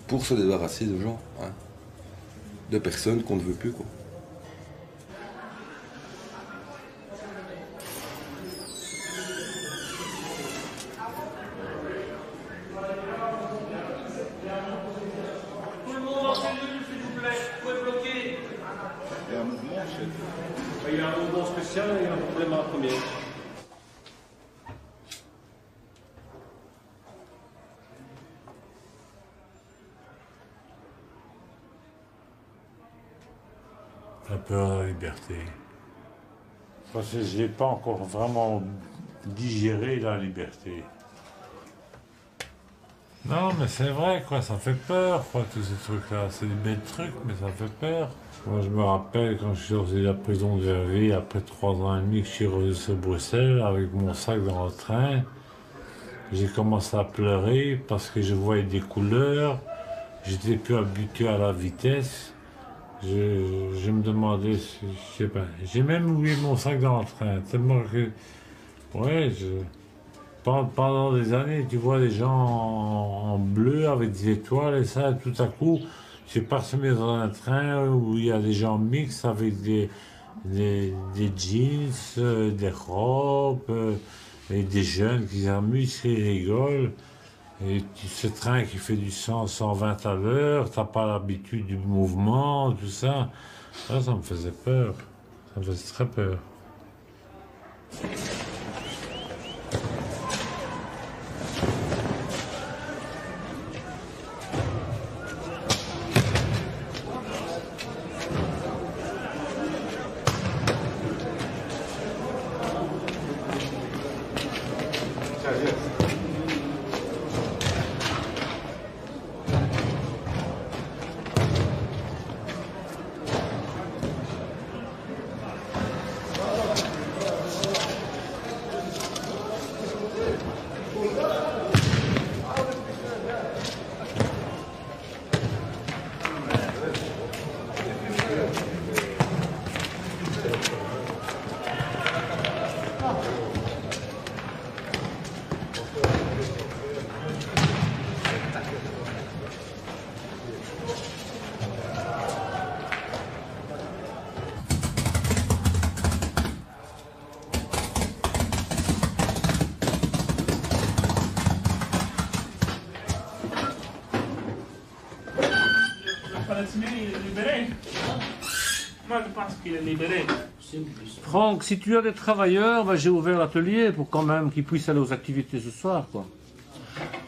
Speaker 8: pour se débarrasser de gens, hein, de personnes qu'on ne veut plus, quoi.
Speaker 3: Il y a un mouvement spécial et un problème à la première.
Speaker 7: La peur de la liberté. Parce que je n'ai pas encore vraiment digéré la liberté. Non, mais c'est vrai, quoi, ça fait peur, quoi, tous ces trucs-là. C'est des belles trucs, mais ça fait peur. Moi, je me rappelle quand je suis sorti de la prison de Verviers, après 3 ans et demi que je suis revenu sur Bruxelles, avec mon sac dans le train, j'ai commencé à pleurer parce que je voyais des couleurs, j'étais plus habitué à la vitesse, Je me demandais, je sais pas, j'ai même oublié mon sac dans le train, tellement que, ouais, pendant des années, tu vois des gens en bleu avec des étoiles et ça, tout à coup, j'ai parsemé dans un train où il y a des gens mixtes avec des jeans, des robes, et des jeunes qui s'amusent, qui rigolent. Et ce train qui fait du 120 à l'heure, t'as pas l'habitude du mouvement, tout ça. Ça me faisait peur. Ça me faisait très peur.
Speaker 12: qu'il est libéré.
Speaker 3: Franck, si tu as des travailleurs, ben, j'ai ouvert l'atelier pour quand même qu'ils puissent aller aux activités ce soir, quoi.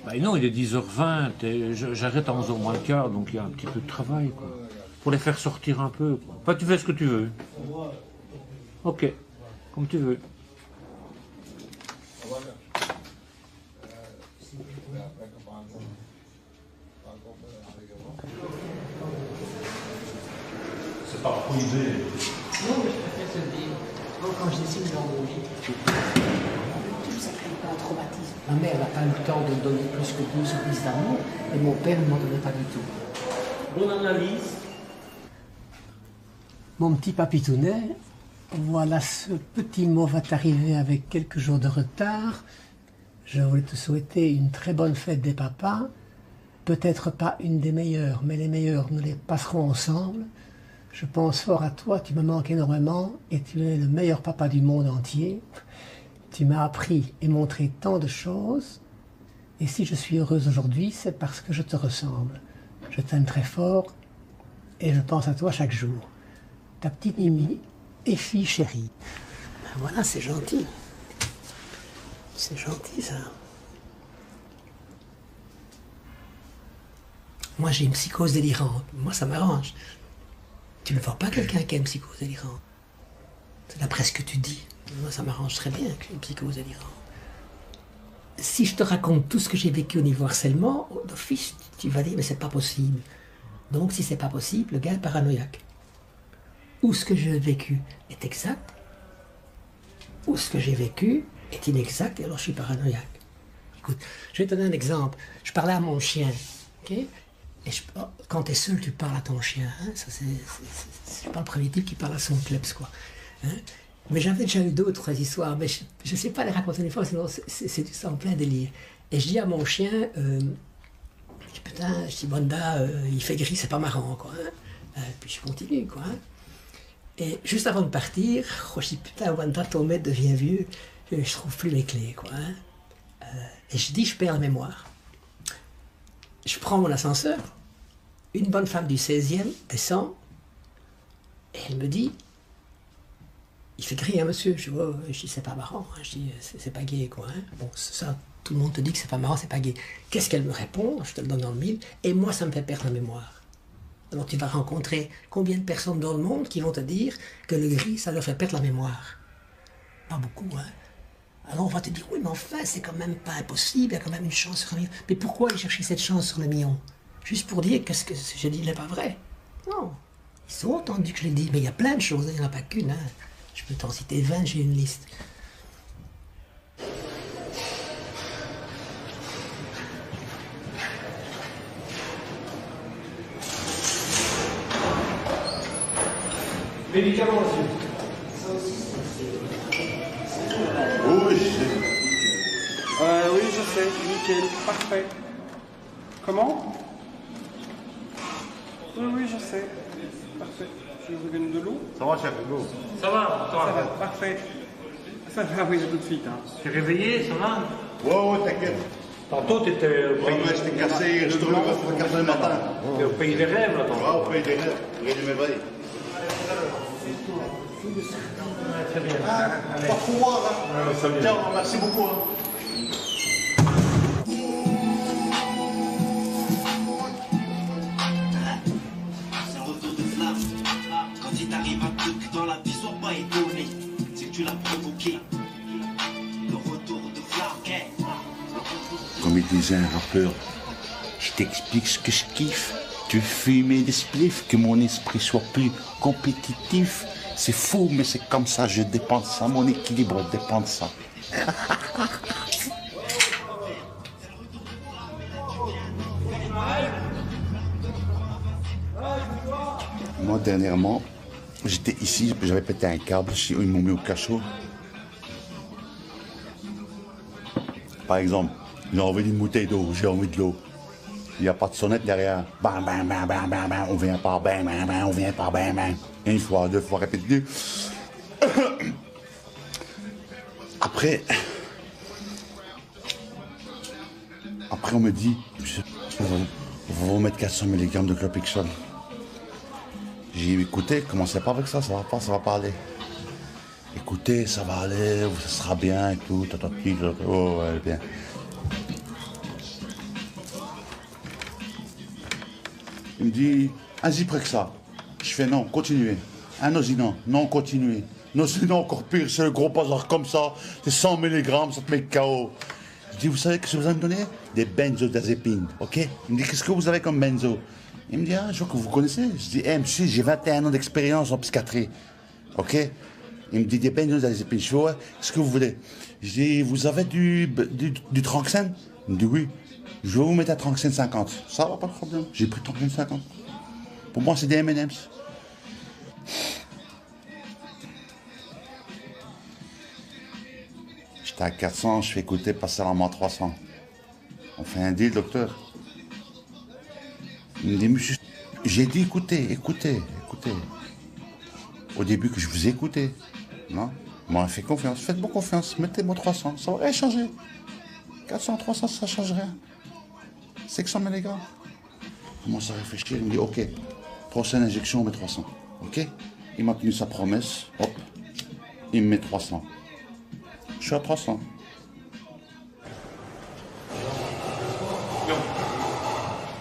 Speaker 3: Ben non, il est 10h20 et j'arrête à 11h moins le quart, donc il y a un petit peu de travail, quoi. Pour les faire sortir un peu, quoi. Enfin, tu fais ce que tu veux. Ok, comme tu veux.
Speaker 7: C'est pas privé.
Speaker 9: Non, mais je préfère te le dire. Quand je décide d'embaucher, ça crée pas un traumatisme. Ma mère n'a pas eu le temps de me donner plus que 12 services d'amour, et mon père ne m'en donnait pas du tout. Bonne analyse. Mon petit papitounet, voilà, ce petit mot va t'arriver avec quelques jours de retard. Je voulais te souhaiter une très bonne fête des papas. Peut-être pas une des meilleures, mais les meilleures, nous les passerons ensemble. Je pense fort à toi, tu me manques énormément et tu es le meilleur papa du monde entier. Tu m'as appris et montré tant de choses. Et si je suis heureuse aujourd'hui, c'est parce que je te ressemble. Je t'aime très fort et je pense à toi chaque jour. Ta petite Mimi et fille chérie. Ben voilà, c'est gentil. C'est gentil, ça. Moi, j'ai une psychose délirante. Moi, ça m'arrange. Tu ne vois pas quelqu'un qui a une psychose délirante. C'est d'après ce que tu dis. Moi, ça m'arrange très bien que j'ai une psychose délirante. Si je te raconte tout ce que j'ai vécu au niveau harcèlement, d'office, tu vas dire, mais c'est pas possible. Donc, si c'est pas possible, le gars est paranoïaque. Ou ce que j'ai vécu est exact, ou ce que j'ai vécu est inexact, et alors je suis paranoïaque. Écoute, je vais te donner un exemple. Je parlais à mon chien, ok ? Et quand tu es seul, tu parles à ton chien. Hein? Ça, c'est pas le premier type qui parle à son kleps, quoi. Hein? Mais j'avais déjà eu d'autres histoires, mais je ne sais pas les raconter une fois, sinon c'est en plein délire. Et je dis à mon chien, putain, je dis, Wanda, il fait gris, c'est pas marrant, quoi. Hein? Puis je continue, quoi. Hein? Et juste avant de partir, je dis, putain, Wanda, ton maître devient vieux, je trouve plus les clés, quoi. Hein? Et je dis, je perds la mémoire. Je prends mon ascenseur, une bonne femme du 16e descend, et elle me dit, il fait gris, hein, monsieur. Je dis, c'est pas marrant, hein. Je dis, c'est pas gai, quoi. Hein. Bon, ça, tout le monde te dit que c'est pas marrant, c'est pas gai. Qu'est-ce qu'elle me répond? Je te le donne dans le mille, et moi, ça me fait perdre la mémoire. Alors tu vas rencontrer combien de personnes dans le monde qui vont te dire que le gris, ça leur fait perdre la mémoire? Pas beaucoup, hein. Alors on va te dire, oui, mais enfin, c'est quand même pas impossible, il y a quand même une chance sur un million. Mais pourquoi aller chercher cette chance sur le million? Juste pour dire que ce que je dis n'est pas vrai? Non. Ils ont entendu que je l'ai dit, mais il y a plein de choses, il n'y en a pas qu'une. Hein. Je peux t'en citer 20, j'ai une liste.
Speaker 14: Médicaments aussi.
Speaker 10: Oui,
Speaker 11: oui, je sais, nickel, parfait. Comment? Oui, je sais. Parfait. Je vous donne de l'eau?
Speaker 10: Ça va, chef, de l'eau.
Speaker 14: Ça va, toi?
Speaker 11: Ça va, parfait. Ça va, oui, tout de suite. Hein.
Speaker 14: T'es réveillé, ça va?
Speaker 10: Ouais, t'inquiète.
Speaker 14: Tantôt, t'étais au pays...
Speaker 10: Ouais, j'étais cassé, je te le le matin.
Speaker 14: T'es au pays des rêves, là, tantôt.
Speaker 10: Ouais, au pays des rêves. Je m'éveille.
Speaker 14: Très bien. Allez.
Speaker 10: Pas pouvoir, hein. Tiens, merci beaucoup, hein.
Speaker 15: Quand il t'arrive un truc dans la vie, sois pas étonné. C'est que tu l'as provoqué. Le retour de Flarquet.
Speaker 10: Comme il disait un rappeur, je t'explique ce que je kiffe. Tu veux fumer des spliffs, que mon esprit soit plus compétitif. C'est fou, mais c'est comme ça, je dépends de ça. Mon équilibre dépend de ça. Moi, dernièrement, j'étais ici, j'avais pété un câble, ils m'ont mis au cachot. Par exemple, ils ont envie d'une bouteille d'eau, j'ai envie de l'eau. Il n'y a pas de sonnette derrière. Bam, bam, bam, bam, bam, bam. On vient par bam, bam, bam, on vient par bam, bam. Une fois, deux fois, répété. Après, on me dit, on va vous mettre 400 mg de Clopixol. J'ai dit, écoutez, commencez pas avec ça, ça va pas aller. Écoutez, ça va aller, ça sera bien et tout, oh ouais, bien. Il me dit, un Zyprexa. Je fais non, continuez. Un Osinon, non, continuez. Osinon, encore pire, c'est le gros bazar comme ça, c'est 100 mg, ça te met KO. Je dis, vous savez ce que vous allez me donner? Des benzodiazépines, ok? Il me dit, qu'est-ce que vous avez comme benzo? Il me dit, ah, je vois que vous connaissez. Je dis, monsieur, j'ai 21 ans d'expérience en psychiatrie, ok? Il me dit, des benzodiazépines. Je fais, ouais, qu'est-ce que vous voulez? Je dis, vous avez du Tranxène? Il me dit, oui. Je vais vous mettre à Tranxène 50. Ça va, pas de problème. J'ai pris Tranxène 50. Pour moi, c'est des M&M's. J'étais à 400, je fais écouter, passer à la 300. On fait un deal, docteur. Il me dit, monsieur, j'ai dit, écoutez. Au début que je vous ai écouté. Non? Moi, fait confiance. Faites-moi confiance. Mettez-moi 300. Ça va rien changer. 400, 300, ça ne change rien. 500 mg. Il commence à réfléchir. Il me dit, ok, prochaine injection, on met 300. Ok? Il m'a tenu sa promesse. Hop. Il me met 300. Je suis à 300.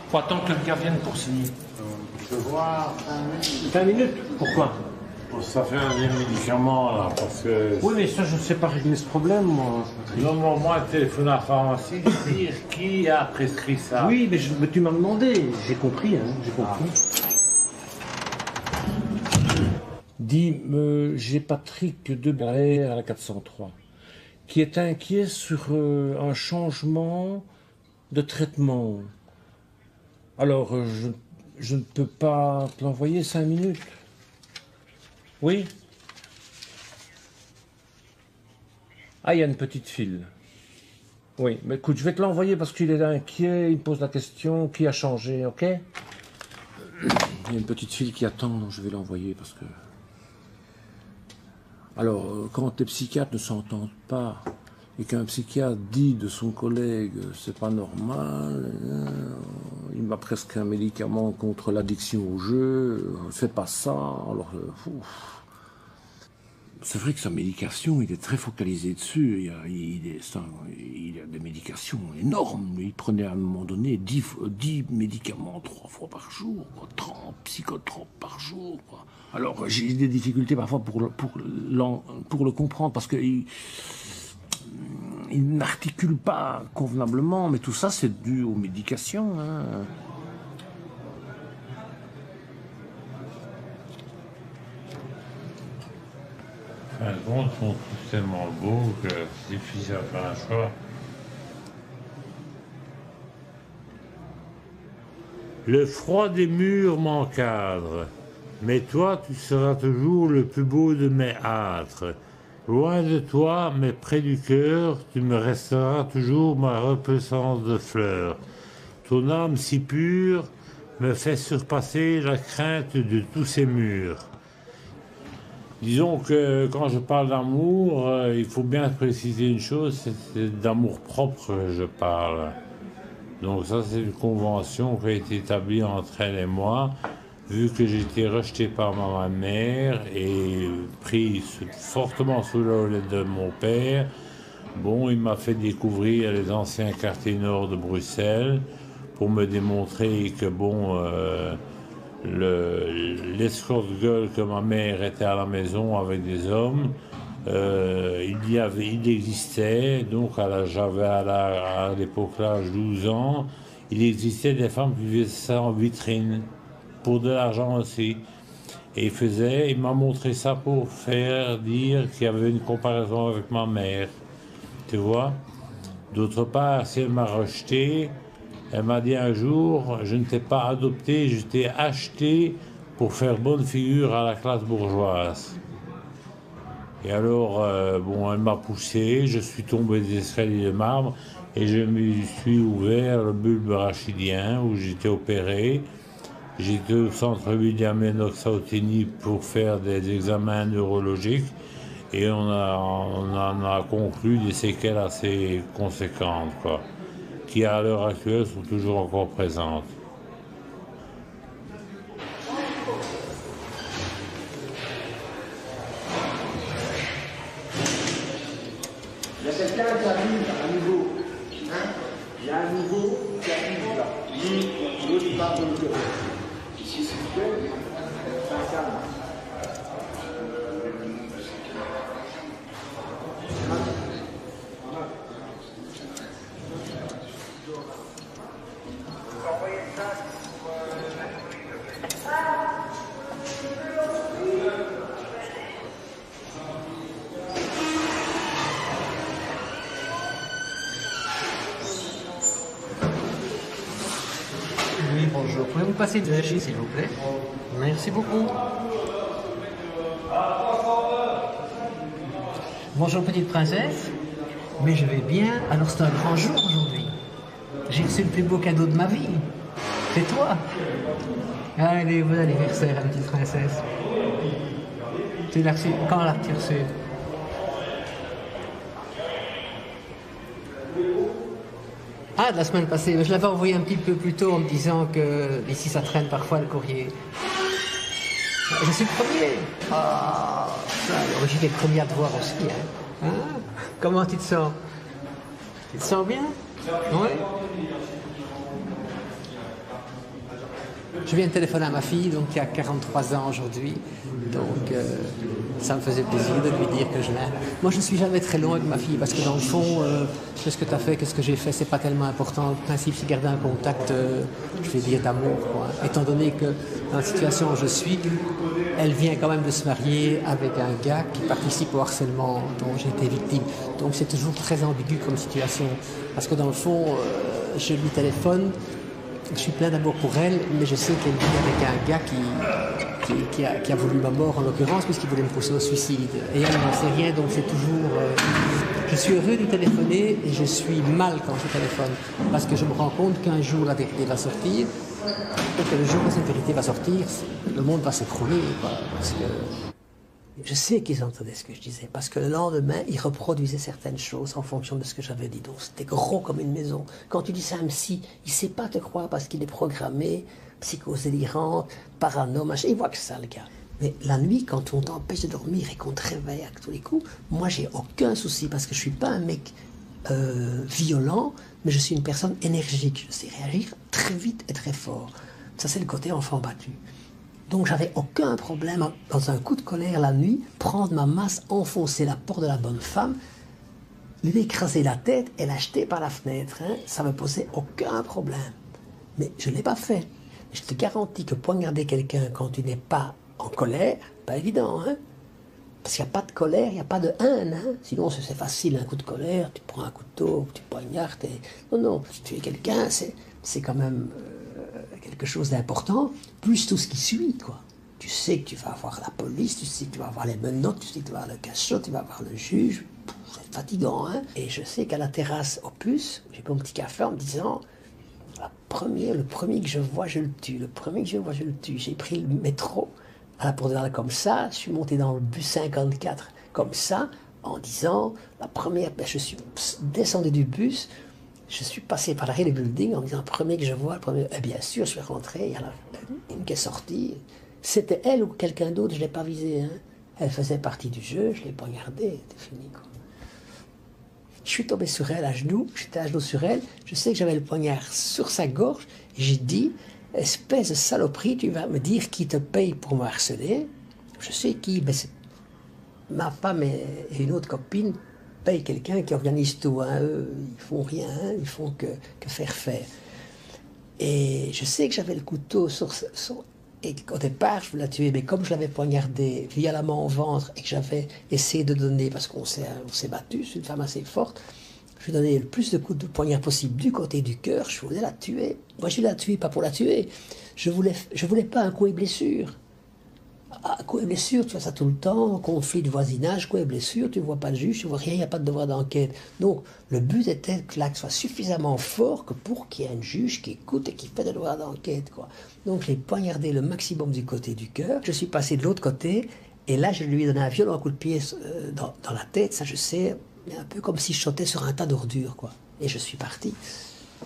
Speaker 14: Faut attendre que le gars vienne pour signer.
Speaker 7: Je vois
Speaker 14: 20 minutes. Pourquoi?
Speaker 7: Ça fait un des médicaments là, parce que...
Speaker 14: Oui, mais ça, je ne sais pas régler ce problème, moi.
Speaker 7: Non, moi, téléphone à la pharmacie, dire qui a prescrit ça.
Speaker 14: Oui, mais tu m'as demandé. J'ai compris, hein, j'ai compris. Dis, j'ai Patrick Debré à la 403, qui est inquiet sur un changement de traitement. Alors, je ne peux pas te l'envoyer 5 minutes. Oui? Ah, il y a une petite file. Oui, mais écoute, je vais te l'envoyer parce qu'il est inquiet, il me pose la question, qui a changé, ok? Il y a une petite file qui attend, donc je vais l'envoyer parce que... Alors, quand les psychiatres ne s'entendent pas et qu'un psychiatre dit de son collègue c'est pas normal, il m'a presque un médicament contre l'addiction au jeu, fais pas ça, alors c'est vrai que sa médication, il est très focalisé dessus, il a des médications énormes, il prenait à un moment donné 10 médicaments 3 fois par jour, 30 psychotropes par jour, quoi. Alors j'ai des difficultés parfois pour le comprendre parce que il n'articule pas convenablement, mais tout ça c'est dû aux médications. Hein.
Speaker 7: Enfin, bon, ils sont tous tellement beaux que c'est difficile à faire un choix. Le froid des murs m'encadre. Mais toi, tu seras toujours le plus beau de mes âtres. Loin de toi, mais près du cœur, tu me resteras toujours ma repaissance de fleurs. Ton âme si pure me fait surpasser la crainte de tous ces murs. Disons que quand je parle d'amour, il faut bien préciser une chose, c'est d'amour propre que je parle. Donc ça, c'est une convention qui a été établie entre elle et moi, vu que j'ai été rejeté par ma mère et pris fortement sous la houlette de mon père. Bon, il m'a fait découvrir les anciens quartiers nord de Bruxelles pour me démontrer que, bon, l'escorte-gueule que ma mère était à la maison avec des hommes, il existait, donc j'avais à l'époque là 12 ans, il existait des femmes qui faisaient ça en vitrine, pour de l'argent aussi. Et il m'a montré ça pour faire dire qu'il y avait une comparaison avec ma mère, tu vois. D'autre part, si elle m'a rejeté, elle m'a dit un jour, je ne t'ai pas adopté, je t'ai acheté pour faire bonne figure à la classe bourgeoise. Et alors, bon, elle m'a poussé, je suis tombé des escaliers de marbre et je me suis ouvert le bulbe rachidien où j'étais opéré. J'étais au centre William Lennox à Otigny pour faire des examens neurologiques et on en a conclu des séquelles assez conséquentes, quoi, qui à l'heure actuelle sont toujours encore présentes.
Speaker 15: Il y a quelqu'un qui arrive à nouveau. Hein? Il y a un nouveau qui arrive là. L'autre il part de l'autre côté. Ici c'est fait, c'est un calme.
Speaker 9: Oui, bonjour. Pouvez-vous passer de l'âge, s'il vous plaît? Merci beaucoup. Bonjour, petite princesse. Mais je vais bien. Alors, c'est un grand jour aujourd'hui. J'ai reçu le plus beau cadeau de ma vie. C'est toi. Allez, bon anniversaire, la petite princesse. Tu l'as reçu. Quand l'as-tu reçu? Ah, de la semaine passée. Je l'avais envoyé un petit peu plus tôt en me disant que ici ça traîne parfois le courrier. Je suis le premier. Ah, alors j'étais le premier à te voir aussi. Hein. Comment tu te sens? Tu te sens bien? Oui. Je viens de téléphoner à ma fille, donc qui a 43 ans aujourd'hui. Donc ça me faisait plaisir de lui dire que je l'aime. Moi je ne suis jamais très long avec ma fille parce que dans le fond, qu'est-ce que tu as fait, qu'est-ce que j'ai fait, c'est pas tellement important. Le principe c'est garder un contact, je vais dire d'amour, quoi. Étant donné que dans la situation où je suis, elle vient quand même de se marier avec un gars qui participe au harcèlement dont j'ai été victime. Donc c'est toujours très ambigu comme situation. Parce que dans le fond, je lui téléphone. Je suis plein d'amour pour elle, mais je sais qu'elle vit avec un gars qui a voulu ma mort en l'occurrence, puisqu'il voulait me pousser au suicide. Et elle n'en sait rien, donc c'est toujours... je suis heureux de téléphoner et je suis mal quand je téléphone, parce que je me rends compte qu'un jour la vérité va sortir, et que le jour où cette vérité va sortir, le monde va s'écrouler, parce que... Je sais qu'ils entendaient ce que je disais, parce que le lendemain, ils reproduisaient certaines choses en fonction de ce que j'avais dit. Donc c'était gros comme une maison. Quand tu dis ça à un psy, il ne sait pas te croire parce qu'il est programmé, psychose délirante, parano, machin. Il voit que ça, le gars. Mais la nuit, quand on t'empêche de dormir et qu'on te réveille à tous les coups, moi, j'ai aucun souci parce que je ne suis pas un mec violent, mais je suis une personne énergique. Je sais réagir très vite et très fort. Ça, c'est le côté enfant battu. Donc j'avais aucun problème, dans un coup de colère la nuit, prendre ma masse, enfoncer la porte de la bonne femme, lui écraser la tête et l'acheter par la fenêtre. Hein. Ça ne me posait aucun problème. Mais je ne l'ai pas fait. Je te garantis que poignarder quelqu'un quand tu n'es pas en colère, pas évident. Hein. Parce qu'il n'y a pas de colère, il n'y a pas de haine. Hein. Sinon c'est facile, un coup de colère, tu prends un couteau, tu poignardes. Non, non, si tu es quelqu'un, c'est quand même... quelque chose d'important, plus tout ce qui suit, quoi. Tu sais que tu vas avoir la police, tu sais que tu vas avoir les menottes, tu sais que tu vas avoir le cachot, tu vas avoir le juge. C'est fatigant, hein. Et je sais qu'à la terrasse Opus, j'ai pris mon petit café en me disant, le premier que je vois, je le tue. Le premier que je vois, je le tue. J'ai pris le métro à la Porte de Versailles comme ça, je suis monté dans le bus 54 comme ça, en disant, je suis descendu du bus, je suis passé par l'arrêt du building en disant, le premier que je vois, et bien sûr, je suis rentré, il y en a une qui est sortie. C'était elle ou quelqu'un d'autre, je ne l'ai pas visé. Hein. Elle faisait partie du jeu, je ne l'ai pas regardée, c'était fini, quoi. Je suis tombé sur elle à genoux, j'étais à genoux sur elle, je sais que j'avais le poignard sur sa gorge, et j'ai dit, espèce de saloperie, tu vas me dire qui te paye pour me harceler. Je sais qui, mais ma femme et une autre copine payent quelqu'un qui organise tout. Hein. Eux, ils font rien, hein. Ils font que faire. Et je sais que j'avais le couteau et qu'au départ, je voulais la tuer, mais comme je l'avais poignardée violemment au ventre et que j'avais essayé de donner, parce qu'on s'est battu, c'est une femme assez forte, je lui ai donné le plus de coups de poignard possible du côté du cœur, je voulais la tuer. Moi, je la tuer, pas pour la tuer. Je voulais pas un coup et blessure. Un coup et blessure, tu vois ça tout le temps, conflit de voisinage, coup et blessure, tu vois pas le juge, tu vois rien, il n'y a pas de devoir d'enquête. Donc, le but était que l'acte soit suffisamment fort que pour qu'il y ait un juge qui écoute et qui fait des devoirs d'enquête, quoi. Donc, j'ai poignardé le maximum du côté du cœur. Je suis passé de l'autre côté, et là, je lui ai donné un violent coup de pied dans la tête, ça je sais, un peu comme si je sautais sur un tas d'ordures, quoi. Et je suis parti.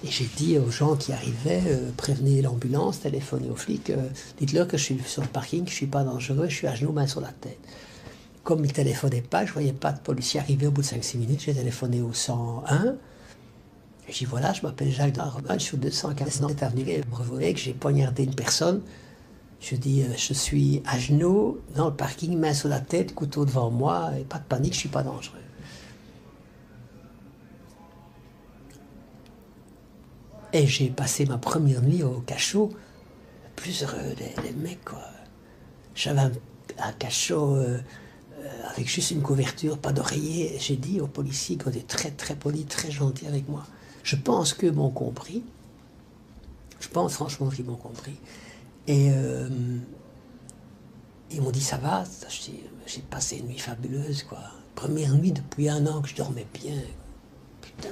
Speaker 9: Et j'ai dit aux gens qui arrivaient, prévenez l'ambulance, téléphonez aux flics, dites-leur que je suis sur le parking, que je ne suis pas dangereux, je suis à genoux, main sur la tête. Comme ils ne téléphonaient pas, je ne voyais pas de policier arriver au bout de 5-6 minutes, j'ai téléphoné au 101. Et j'ai dit voilà, je m'appelle Jacques Darroman, je suis au 247 avenue Brevolet, que j'ai poignardé une personne. Je dis, je suis à genoux, dans le parking, main sur la tête, couteau devant moi, et pas de panique, je ne suis pas dangereux. Et j'ai passé ma première nuit au cachot, plus heureux des mecs, quoi. J'avais un cachot avec juste une couverture, pas d'oreiller. J'ai dit aux policiers qu'ils étaient très très polis, très gentils avec moi. Je pense qu'eux m'ont compris. Je pense franchement qu'ils m'ont compris. Et ils m'ont dit ça va. J'ai passé une nuit fabuleuse, quoi. Première nuit depuis 1 an que je dormais bien. Putain.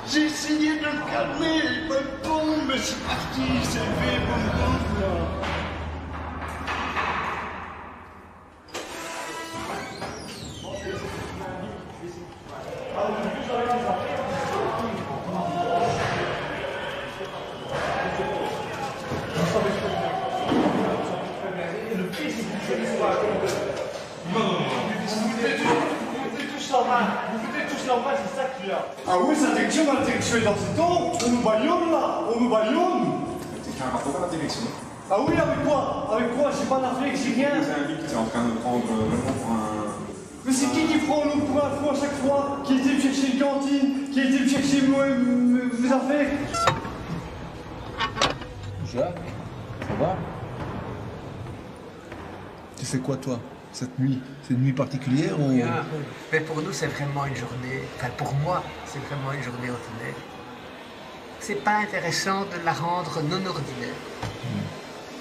Speaker 15: J'ai essayé de le calmer, il me tombe, mais c'est parti, c'est levé, boum, là.
Speaker 18: Ah oui, sa direction, la direction est dans ce temps. On nous baillonne là, on nous baillonne. C'est un rapport à la direction. Ah oui, avec quoi? Avec quoi? J'ai pas d'affaire, j'ai rien. Tu es en train de prendre pour un... Mais c'est qui prend nous pour un fou à chaque fois? Qui était me chercher une cantine? Qui était me chercher mes affaires?
Speaker 16: Jacques, ça va? Tu fais quoi toi, cette nuit? C'est une nuit particulière ou...
Speaker 9: Mais pour nous, c'est vraiment une journée, enfin pour moi, c'est vraiment une journée ordinaire. C'est pas intéressant de la rendre non ordinaire.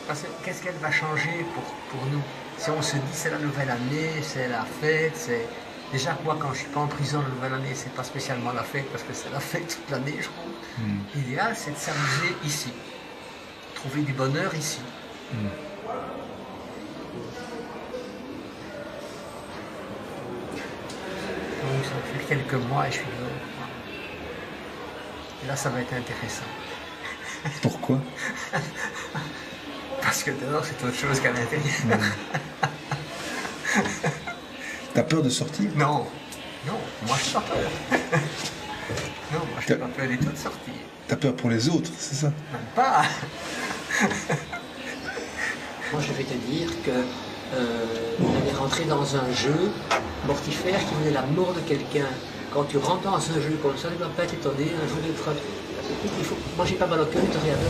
Speaker 9: Parce que qu'est-ce qu'elle va changer pour nous? Si on se dit c'est la nouvelle année, c'est la fête, c'est... Déjà, moi, quand je suis pas en prison la nouvelle année, c'est pas spécialement la fête, parce que c'est la fête toute l'année, je trouve. L'idéal, c'est de s'amuser ici. Trouver du bonheur ici. Donc, ça fait quelques mois et je suis dehors. Et là, ça va être intéressant.
Speaker 16: Pourquoi?
Speaker 9: Parce que dehors, c'est autre chose qu'à l'intérieur.
Speaker 16: T'as peur de sortir?
Speaker 9: Non, non, moi je n'ai pas peur. Non, moi je n'ai pas peur du tout de sortir.
Speaker 16: T'as peur pour les autres, c'est ça?
Speaker 9: Même pas. Moi je vais te dire que on est rentré dans un jeu mortifère qui venait la mort de quelqu'un. Quand tu rentres dans un jeu comme ça, tu ne dois pas être étonné un jour d'être... Moi j'ai pas mal au cœur, tu regardes,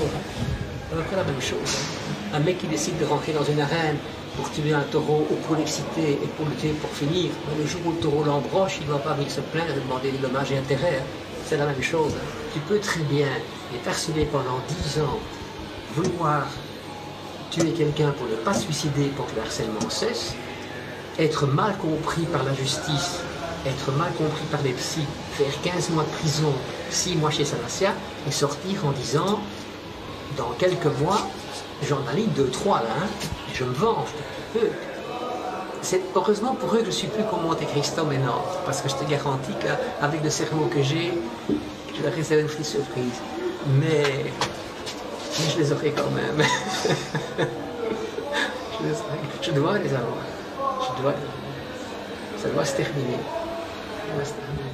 Speaker 9: c'est à peu près la même chose. Hein. Un mec qui décide de rentrer dans une arène pour tuer un taureau ou pour l'exciter et pour le tuer pour finir, le jour où le taureau l'embroche, il ne doit pas venir se plaindre et demander des dommages et intérêts. Hein. C'est la même chose. Hein. Tu peux très bien et persuader pendant 10 ans vouloir tuer quelqu'un pour ne pas se suicider pour que le harcèlement cesse, être mal compris par la justice, être mal compris par les psys, faire 15 mois de prison, 6 mois chez Sanasia, et sortir en disant, dans quelques mois, j'en aligne 2-3 là, hein, et je me venge. C'est heureusement pour eux que je ne suis plus comme Monte Cristo maintenant, parce que je te garantis qu'avec le cerveau que j'ai, je leur réserve une surprise. Mais je les aurai quand même. Je dois les avoir. Ça doit se terminer. Ça doit se terminer.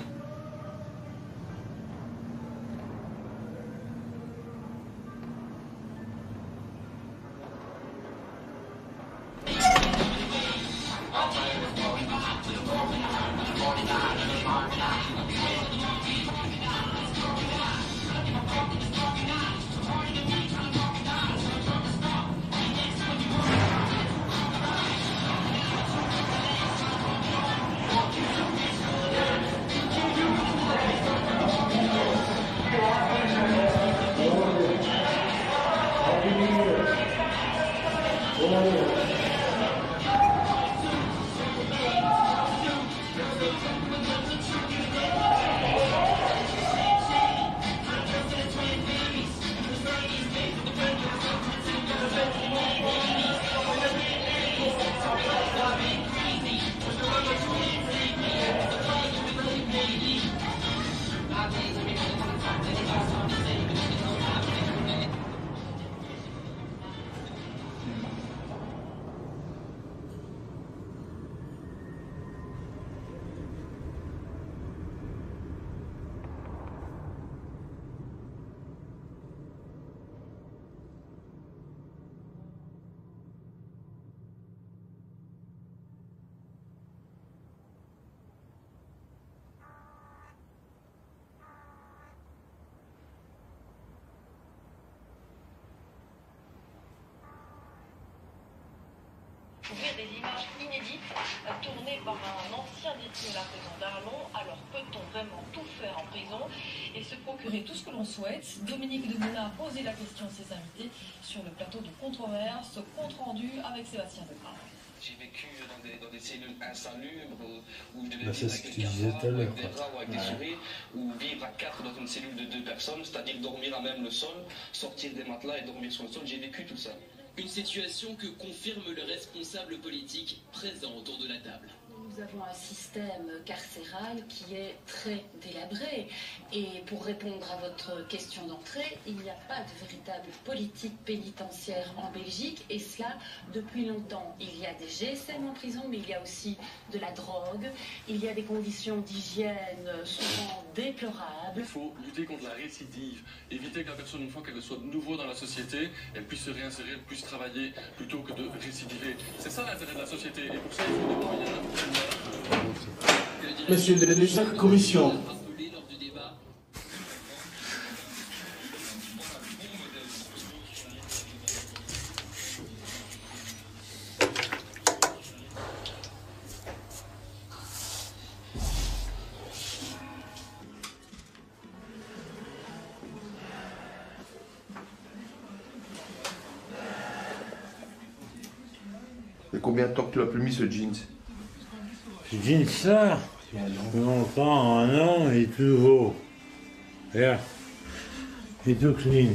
Speaker 6: Découvrir des images inédites tournées par un ancien détenu de la prison d'Arlon. Alors peut-on vraiment tout faire en prison et se procurer tout ce que l'on souhaite? Dominique de Moulin a posé la question à ses invités sur le plateau de Controverse, compte rendu avec Sébastien Debrun.
Speaker 20: J'ai vécu dans des cellules insalubres où je devais
Speaker 7: Bah, c'est
Speaker 20: vivre
Speaker 7: ce que
Speaker 20: avec
Speaker 7: tu
Speaker 20: des
Speaker 7: disais
Speaker 20: cafards,
Speaker 7: tout à l'heure,
Speaker 20: avec des
Speaker 7: quoi.
Speaker 20: rats ou avec des souris, ou vivre à 4 dans une cellule de 2 personnes, c'est-à-dire dormir à même le sol, sortir des matelas et dormir sur le sol. J'ai vécu tout ça.
Speaker 21: Une situation que confirme le responsable politique présent autour de la table.
Speaker 6: Nous avons un système carcéral qui est très délabré. Et pour répondre à votre question d'entrée, il n'y a pas de véritable politique pénitentiaire en Belgique, et cela depuis longtemps. Il y a des GSM en prison, mais il y a aussi de la drogue, il y a des conditions d'hygiène souvent déplorables.
Speaker 22: Il faut lutter contre la récidive, éviter que la personne, une fois qu'elle soit de nouveau dans la société, elle puisse se réinsérer, elle puisse travailler, plutôt que de récidiver. C'est ça l'intérêt de la société, et pour ça il faut des moyens.
Speaker 18: Monsieur de chaque commission.
Speaker 16: Et combien de temps que tu l'as plus mis ce jeans?
Speaker 7: Ce jeans ça, longtemps, un an, il est tout nouveau. Regarde, il est tout clean.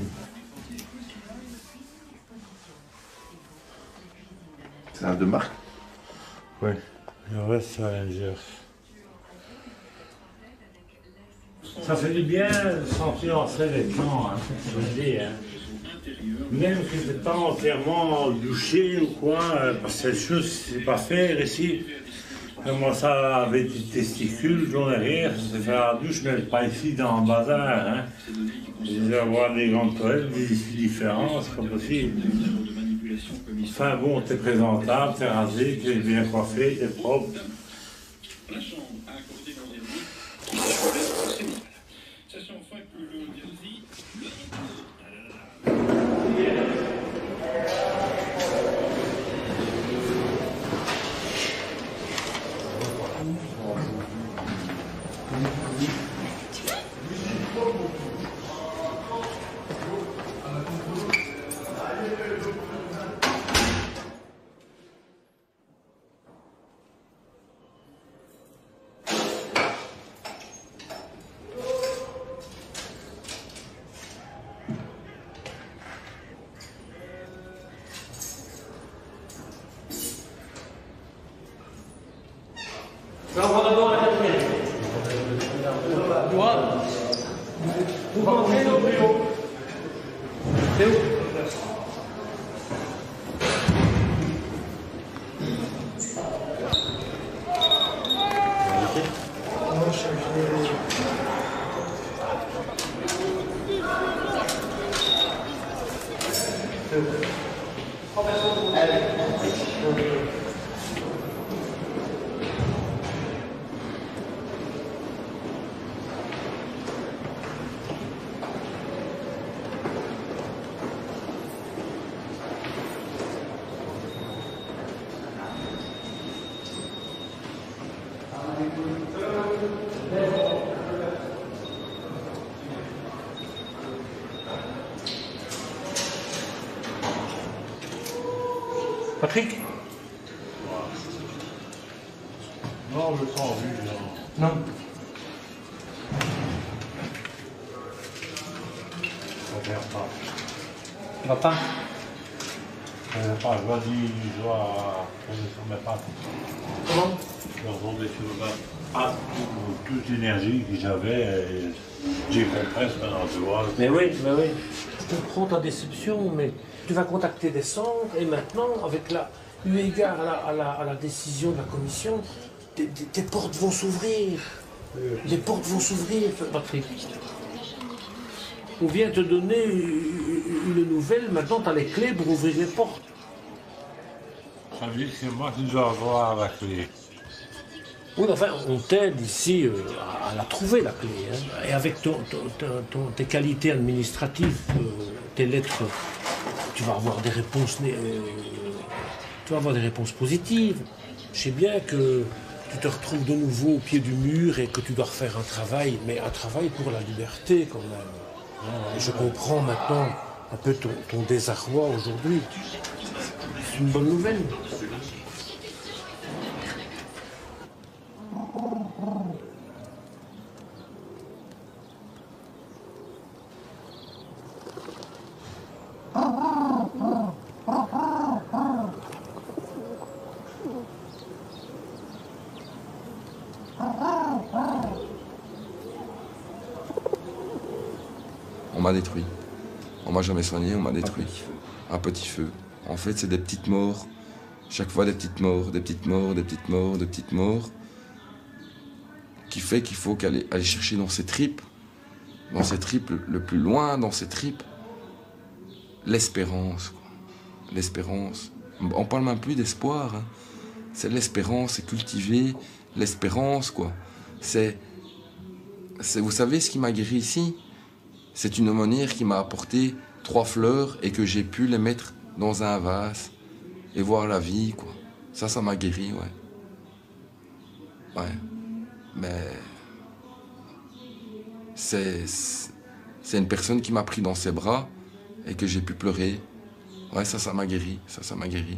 Speaker 16: C'est un de marque?
Speaker 7: Oui, le reste c'est Rangers. Ça fait du bien de s'influencer les gens, hein, je veux dire. Hein. Même que c'est pas entièrement douché ou quoi, parce que les choses, c'est pas faire ici. Moi, ça avec des testicules, j'en ai rire, c'est faire la douche, mais pas ici dans le bazar. Hein. Je vais avoir des grandes toilettes, des différents, c'est pas possible. Enfin bon, t'es présentable, t'es rasé, t'es bien coiffé, t'es propre.
Speaker 22: La Chambre a accordé l'an dernier qui s'appelait très mal. Sachant enfin que le jeudi.
Speaker 14: On va d'abord la quatrième. Vous rentrez au plus haut. C'est où?
Speaker 7: Patrick?
Speaker 14: Non, je sens vu. Non.
Speaker 7: Ça vient pas.
Speaker 14: Tu vas pas?
Speaker 7: Vas-y, je dois tomber sur mes pattes.
Speaker 14: Comment?
Speaker 7: Je dois tomber sur mes pattes. Ah, toute l'énergie que j'avais, j'ai compresse maintenant, tu vois.
Speaker 3: Mais oui. Je comprends ta déception, mais tu vas contacter des centres et maintenant, avec eu égard à la décision de la commission, tes portes vont s'ouvrir. Les portes vont s'ouvrir, Patrick. On vient te donner une nouvelle, maintenant tu as les clés pour ouvrir les portes.
Speaker 7: Ça veut dire que c'est moi qui dois avoir la clé.
Speaker 3: Oui, enfin, on t'aide ici à la trouver, la clé. Hein. Et avec tes qualités administratives, tes lettres, tu vas avoir des réponses, positives. Je sais bien que tu te retrouves de nouveau au pied du mur et que tu dois refaire un travail, mais un travail pour la liberté quand même. Et je comprends maintenant un peu ton désarroi aujourd'hui. C'est une bonne nouvelle.
Speaker 8: On m'a détruit. On m'a jamais soigné, on m'a détruit. À petit feu. En fait, c'est des petites morts. Chaque fois des petites morts, des petites morts, des petites morts, des petites morts. Qui fait qu'il faut aller chercher dans ses tripes, le plus loin dans ses tripes, l'espérance. L'espérance. On parle même plus d'espoir. Hein. C'est l'espérance, c'est cultiver l'espérance, quoi. Vous savez ce qui m'a guéri ici? C'est une aumônière qui m'a apporté 3 fleurs et que j'ai pu les mettre dans un vase et voir la vie, quoi. Ça m'a guéri, ouais. Ouais. Mais c'est une personne qui m'a pris dans ses bras et que j'ai pu pleurer. Ouais, ça m'a guéri. Ça m'a guéri.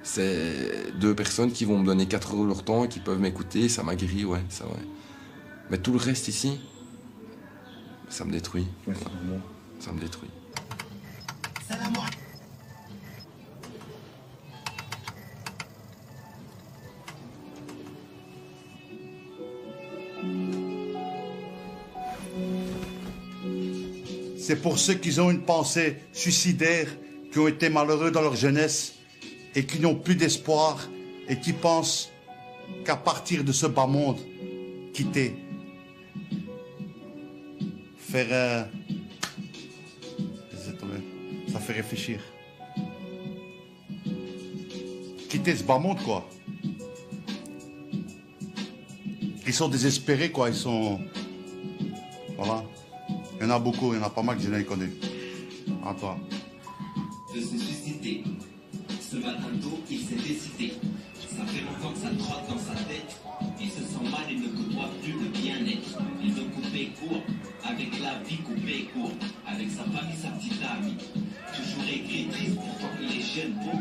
Speaker 8: C'est 2 personnes qui vont me donner 4 heures de leur temps et qui peuvent m'écouter. Ça m'a guéri, ouais, ça, ouais. Mais tout le reste ici, ça me détruit. Ouais, ça me détruit.
Speaker 10: c'est pour ceux qui ont une pensée suicidaire, qui ont été malheureux dans leur jeunesse et qui n'ont plus d'espoir et qui pensent qu'à partir de ce bas monde, quitter, faire... ça fait réfléchir. Quitter ce bas monde, quoi. Ils sont désespérés, quoi. Ils sont... Voilà. Il y en a beaucoup, il y en a pas mal que je les connais. À toi.
Speaker 21: De se suicider. Ce matin tôt, il s'est décidé. Ça fait longtemps que ça trotte dans sa tête. Il se sent mal et ne côtoie plus le bien-être. Il veut couper court, avec la vie couper court, avec sa famille, sa petite amie. Toujours aigri et triste, pourtant il est jeune, bon.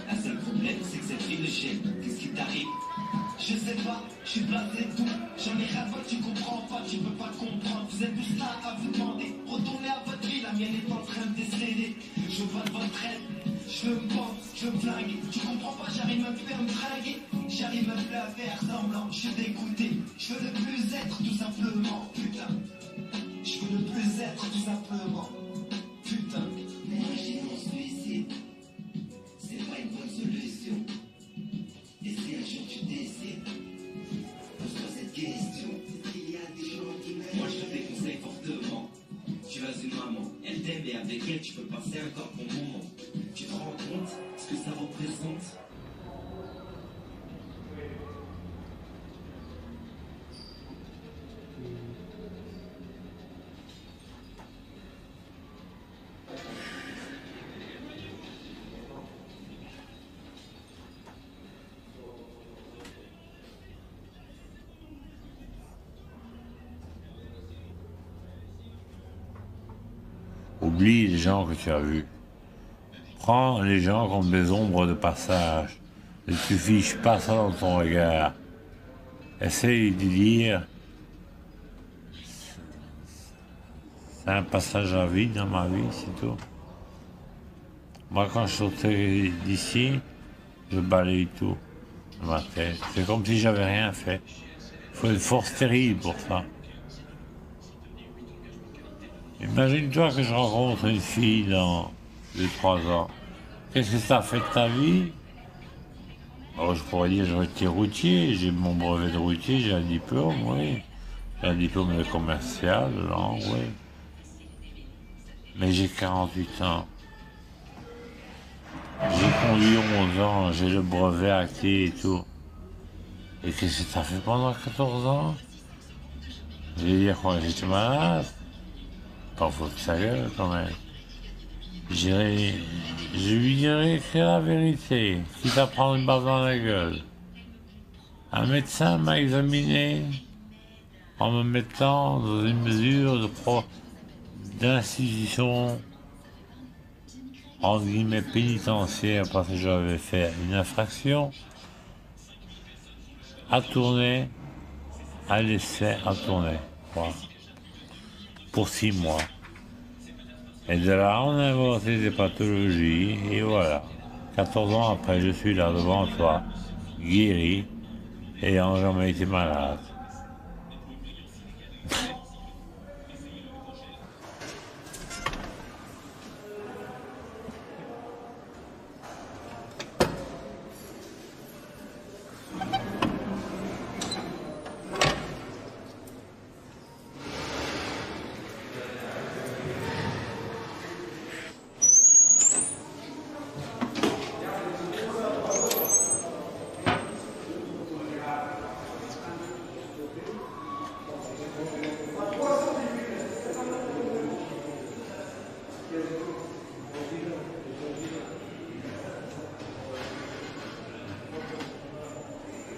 Speaker 21: La seule problème, c'est que cette vie le gêne. Qu'est-ce qui t'arrive? Je sais pas, je suis blasé tout. J'en ai rien pas, tu comprends pas, tu peux pas comprendre. Vous êtes tous là à vous demander. Retournez à votre vie, la mienne est en train de décéder. Je veux pas de votre aide, je veux me pendre, je veux me flinguer. Tu comprends pas, j'arrive même plus à me draguer. J'arrive même plus à faire semblant, je suis dégoûté. Je veux ne plus être tout simplement, putain. Je veux ne plus être tout simplement, putain. Imagine mon suicide, c'est pas une bonne solution. Et si un jour tu décides, pose-toi cette question. Il y a des gens qui m'aiment. Moi je te déconseille fortement. Tu as une maman, elle t'aime et avec elle tu peux passer encore bon moment. Tu te rends compte ce que ça représente?
Speaker 7: Oublie les gens que tu as vus. Prends les gens comme des ombres de passage. Ne te fiche pas ça dans ton regard. Essaye de dire, c'est un passage à vide dans ma vie, c'est tout. Moi, quand je sortais d'ici, je balaye tout dans ma tête. C'est comme si j'avais rien fait. Il faut une force terrible pour ça. Imagine-toi que je rencontre une fille dans 2-3 ans. Qu'est-ce que ça fait de ta vie? Alors je pourrais dire j'aurais été routier, j'ai mon brevet de routier, j'ai un diplôme, oui. J'ai un diplôme de commercial, de langue, oui. Mais j'ai 48 ans. J'ai conduit 11 ans, j'ai le brevet acquis et tout. Et qu'est-ce que ça fait pendant 14 ans? Je vais dire quoi, j'étais malade? Pas faut que ça gueule quand même. Je lui dirais que la vérité, quitte à prendre une balle dans la gueule. Un médecin m'a examiné en me mettant dans une mesure d'institution entre guillemets pénitentiaire parce que j'avais fait une infraction, à tourner, à l'essai, à tourner. Voilà. Pour 6 mois. Et de là, on a inventé des pathologies, et voilà. 14 ans après, je suis là devant toi, guéri, et ayant jamais été malade.